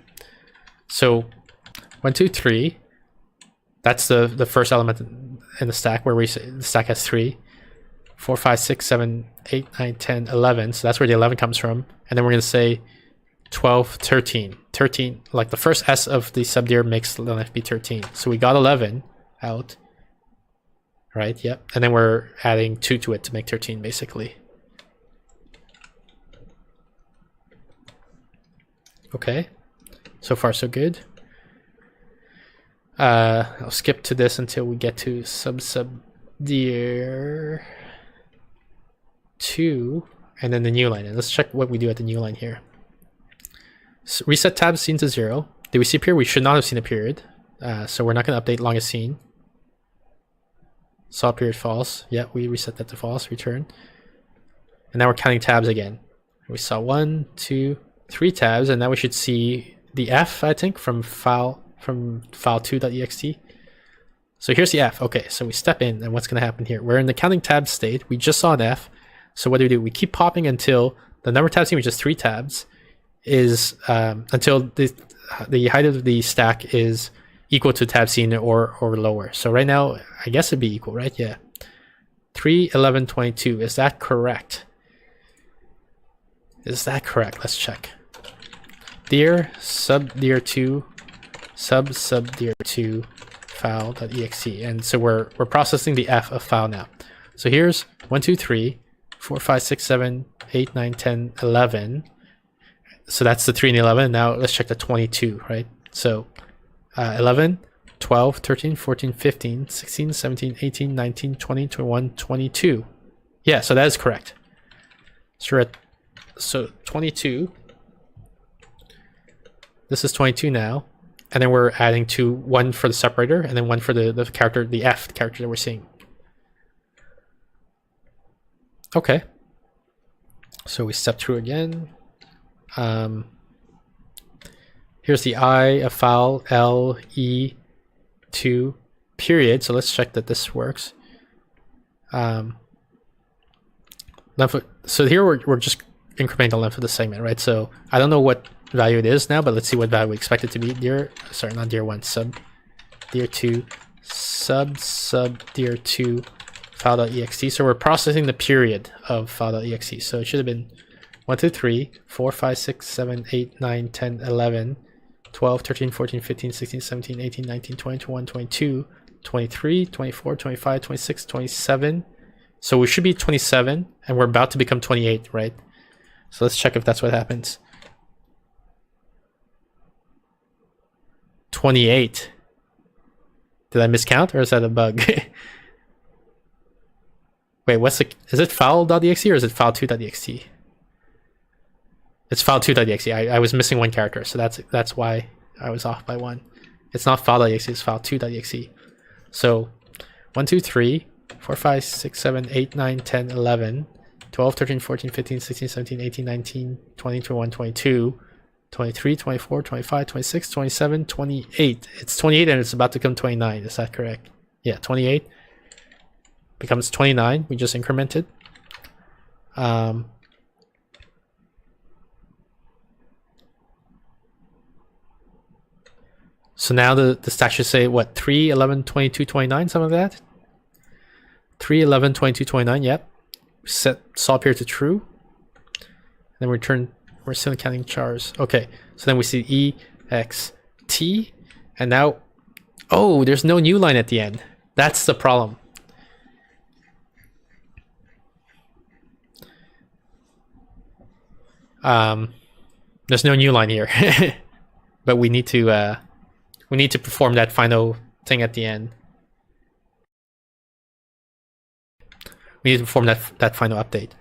So 1, 2, 3. That's the first element in the stack where we say the stack has 3. 4, 5, 6, 7, 8, 9, 10, 11. So that's where the 11 comes from. And then we're going to say 12, 13. 13, like the first S of the sub-dir makes the length be 13. So we got 11 out. Right, yep. And then we're adding 2 to it to make 13, basically. Okay. So far, so good. I'll skip to this until we get to sub-dir 2, and then the new line. And let's check what we do at the new line here. So reset tab seen to 0. Did we see a period? We should not have seen a period. So we're not going to update longest seen. Saw period false. Yeah, we reset that to false. Return. And now we're counting tabs again. We saw 1, 2, 3 tabs, and now we should see the F, I think, from file2.ext. So here's the F. Okay, so we step in, and what's going to happen here? We're in the counting tab state. We just saw an F. So what do? We keep popping until the number of tabs seen, which is 3 tabs, is until the height of the stack is equal to tab seen or lower. So right now, I guess it'd be equal, right? Yeah. 3, 11, 22. Is that correct? Is that correct? Let's check. Dir sub-dir 2 sub-dir 2 file.exe. And so we're processing the F of file now. So here's 1, 2, 3, 4, 5, 6, 7, 8, 9, 10, 11. So that's the 3 and 11. Now let's check the 22, right? So 11, 12, 13, 14, 15, 16, 17, 18, 19, 20, 21, 22. Yeah, so that is correct. So 22. This is 22 now. And then we're adding 2, 1 for the separator, and then 1 for the character, the F character that we're seeing. Okay. So we step through again. Here's the I of file L E 2 period. So let's check that this works. So here we're just incrementing the length of the segment, right? So I don't know what value it is now, but let's see what value we expect it to be. Not dir 1, sub-dir 2, sub-dir 2 file.ext. So we're processing the period of file.ext. So it should have been 1, 2, 3, 4, 5, 6, 7, 8, 9, 10, 11, 12, 13, 14, 15, 16, 17, 18, 19, 20, 21, 22, 23, 24, 25, 26, 27. So we should be 27, and we're about to become 28, right? So let's check if that's what happens. 28. Did I miscount, or is that a bug? Wait, is it file.exe or is it file2.exe? It's file2.exe. I was missing 1 character, so that's why I was off by 1. It's not file.exe, it's file2.exe. So 1, 2, 3, 4, 5, 6, 7, 8, 9, 10, 11, 12, 13, 14, 15, 16, 17, 18, 19, 20, 21, 22, 23, 24, 25, 26, 27, 28. It's 28 and it's about to become 29. Is that correct? Yeah, 28 becomes 29. We just incremented. So now the stack should say what, 3, 11, 22, 29, something like that. 3, 11, 22, 29. Yep. Set swap here to true. Then we're still counting chars. Okay. So then we see E, X, T, and now, oh, there's no new line at the end. That's the problem. There's no new line here, but we need to perform that final thing at the end. We need to perform that final update.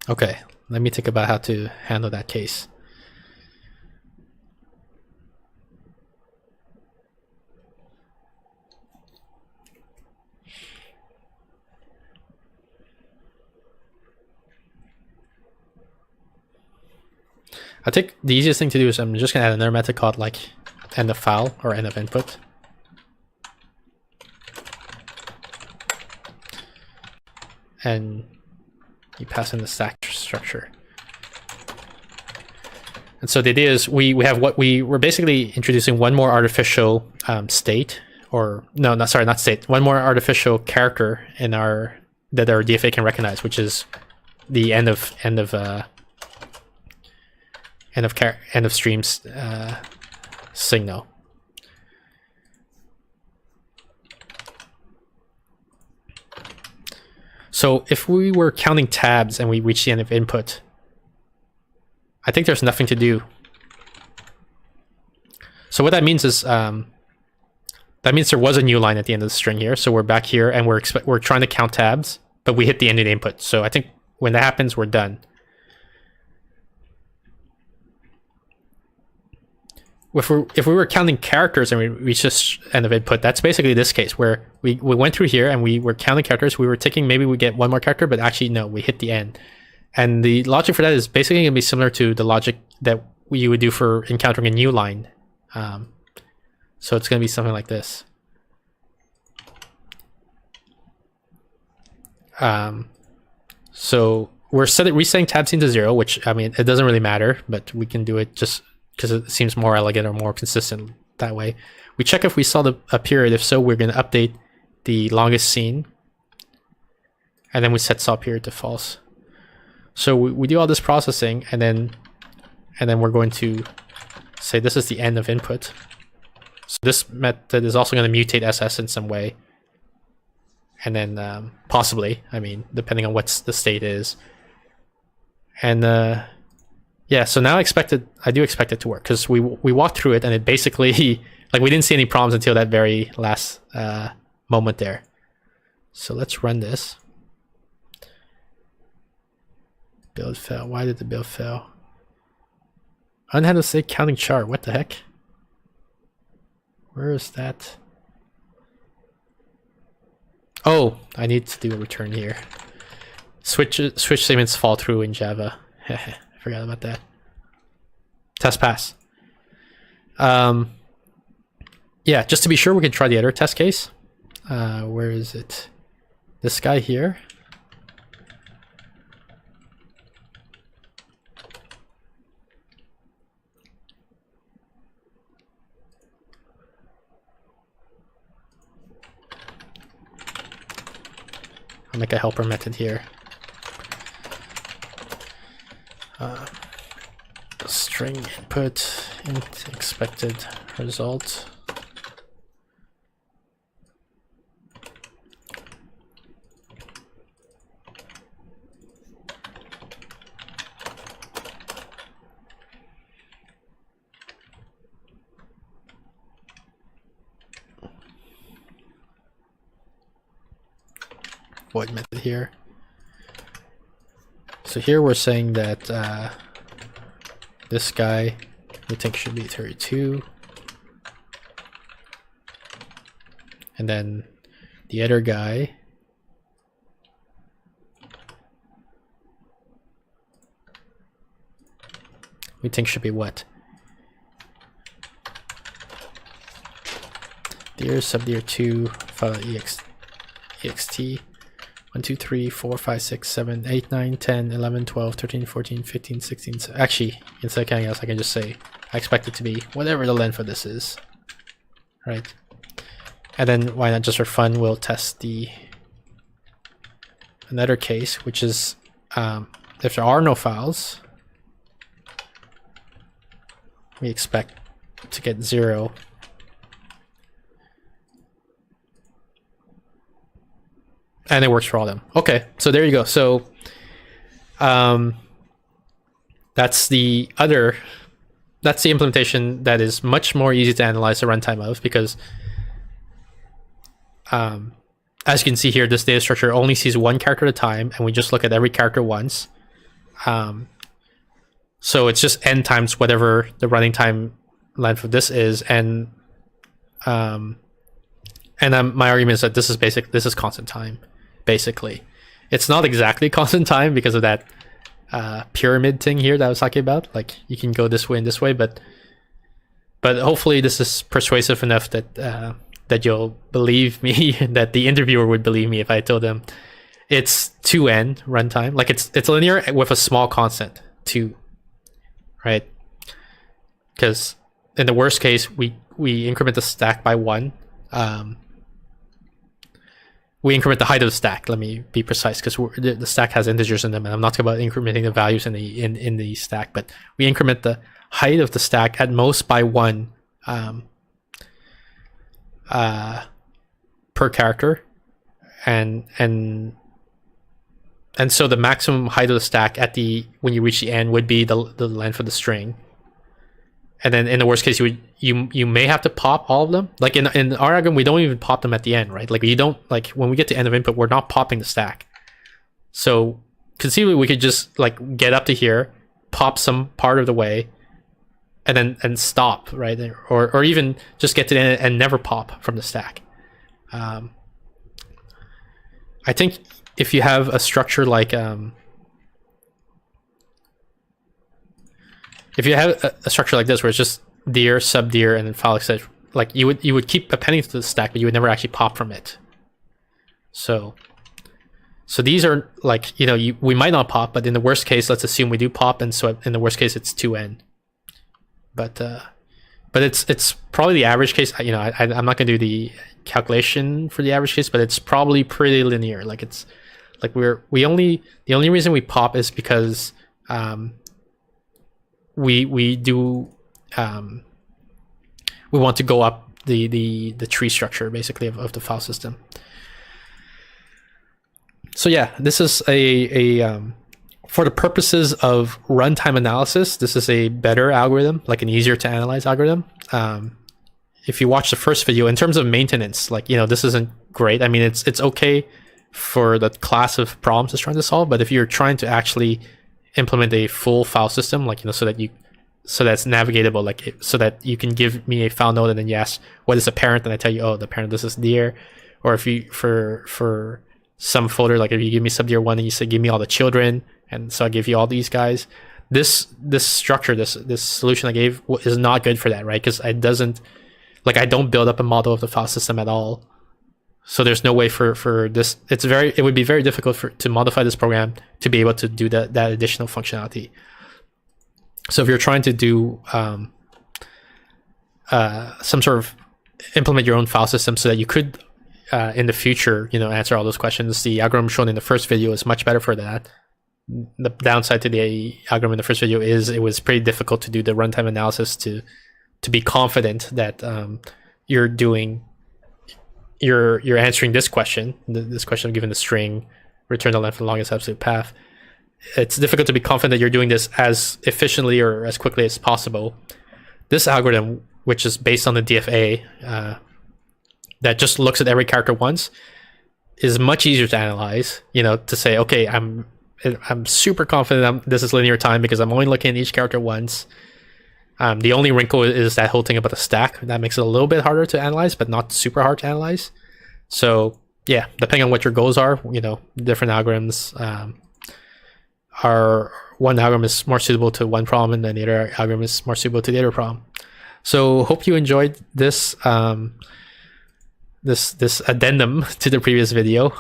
Okay, let me think about how to handle that case. I think the easiest thing to do is I'm just gonna add another method called like end of file or end of input. And you pass in the stack structure. And so the idea is we're basically introducing one more artificial state, or not state, one more artificial character in that our DFA can recognize, which is the end of streams signal. So if we were counting tabs and we reach the end of input, I think there's nothing to do. So what that means is that means there was a new line at the end of the string here. So we're back here and we're trying to count tabs, but we hit the end of the input. So I think when that happens, we're done. If we were counting characters and we reached this end of input, that's basically this case where we went through here and we were counting characters. We were thinking maybe we get one more character, but actually no, we hit the end. And the logic for that is basically going to be similar to the logic that you would do for encountering a new line. So it's going to be something like this. So we're resetting tab scene to 0, which, I mean, it doesn't really matter, but we can do it just because it seems more elegant or more consistent that way. We check if we saw a period. If so, we're going to update the longest scene. And then we set saw period to false. So we do all this processing, and then we're going to say this is the end of input. So this method is also going to mutate SS in some way. And then possibly, I mean, depending on what the state is. And yeah, so now I do expect it to work, because we walked through it and it basically, like, we didn't see any problems until that very last moment there. So let's run this. Build fail. Why did the build fail? I don't have to say counting chart. What the heck? Where is that? Oh, I need to do a return here. Switch statements fall through in Java. Forgot about that. Test pass. Yeah, just to be sure, we can try the other test case. Where is it? This guy here. I'll make a helper method here. String input int expected result. Void method here. So here we're saying that this guy we think should be 32, and then the other guy we think should be what? Dir subdir2 file ext 1, 2, 3, 4, 5, 6, 7, 8, 9, 10, 11, 12, 13, 14, 15, 16. Actually, instead of counting else, I can just say I expect it to be whatever the length of this is. Right? And then why not just for fun, we'll test another case, which is if there are no files, we expect to get 0. And it works for all of them. Okay, so there you go. So that's the implementation that is much more easy to analyze the runtime of, because as you can see here, this data structure only sees one character at a time, and we just look at every character once. So it's just n times whatever the running time length of this is, and my argument is that this is constant time. Basically, it's not exactly constant time because of that pyramid thing here that I was talking about. Like, you can go this way and this way, but hopefully this is persuasive enough that that you'll believe me, that the interviewer would believe me if I told them it's 2n runtime. Like, it's linear with a small constant 2, right? Because in the worst case, we increment the stack by 1. We increment the height of the stack. Let me be precise, because the stack has integers in them, and I'm not talking about incrementing the values in the stack, but we increment the height of the stack at most by 1 per character, and so the maximum height of the stack when you reach the end would be the length of the string. And then in the worst case, you may have to pop all of them. Like in our algorithm, we don't even pop them at the end, right? Like, you don't, like, when we get to end of input, we're not popping the stack. So conceivably, we could just like get up to here, pop some part of the way, and stop, right? Or even just get to the end and never pop from the stack. I think if you have a structure like if you have a structure like this, where it's just dir, subdir, and then file extension, like, you would keep appending to the stack, but you would never actually pop from it. So these are like, we might not pop, but in the worst case, let's assume we do pop, and so in the worst case, it's 2n. But it's probably the average case. I'm not gonna do the calculation for the average case, but it's probably pretty linear. Like, it's like the only reason we pop is because we want to go up the tree structure, basically, of the file system. So yeah, this is a for the purposes of runtime analysis, this is a better algorithm, like an easier to analyze algorithm. If you watch the first video, in terms of maintenance, like, this isn't great. I mean, it's okay for the class of problems it's trying to solve, but if you're trying to actually implement a full file system, like, so that it's navigatable, like, so that you can give me a file node and then you ask what is the parent, and I tell you, oh, the parent, this is dir. Or if you for some folder, like, if you give me subdir 1 and you say give me all the children, and so I give you all these guys, this structure, this solution I gave is not good for that, right? Because I don't build up a model of the file system at all. So there's no way for this. It would be very difficult to modify this program to be able to do that additional functionality. So if you're trying to do some sort of implement your own file system so that you could in the future, answer all those questions, the algorithm shown in the first video is much better for that. The downside to the algorithm in the first video is it was pretty difficult to do the runtime analysis to be confident that you're answering this question of given the string, return the length of the longest absolute path. It's difficult to be confident that you're doing this as efficiently or as quickly as possible. This algorithm, which is based on the DFA, that just looks at every character once, is much easier to analyze. To say, okay, I'm super confident this is linear time because I'm only looking at each character once. The only wrinkle is that whole thing about the stack. That makes it a little bit harder to analyze, but not super hard to analyze. So yeah, depending on what your goals are, different algorithms one algorithm is more suitable to one problem, and then the other algorithm is more suitable to the other problem. So hope you enjoyed this this addendum to the previous video,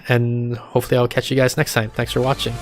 and hopefully I'll catch you guys next time. Thanks for watching.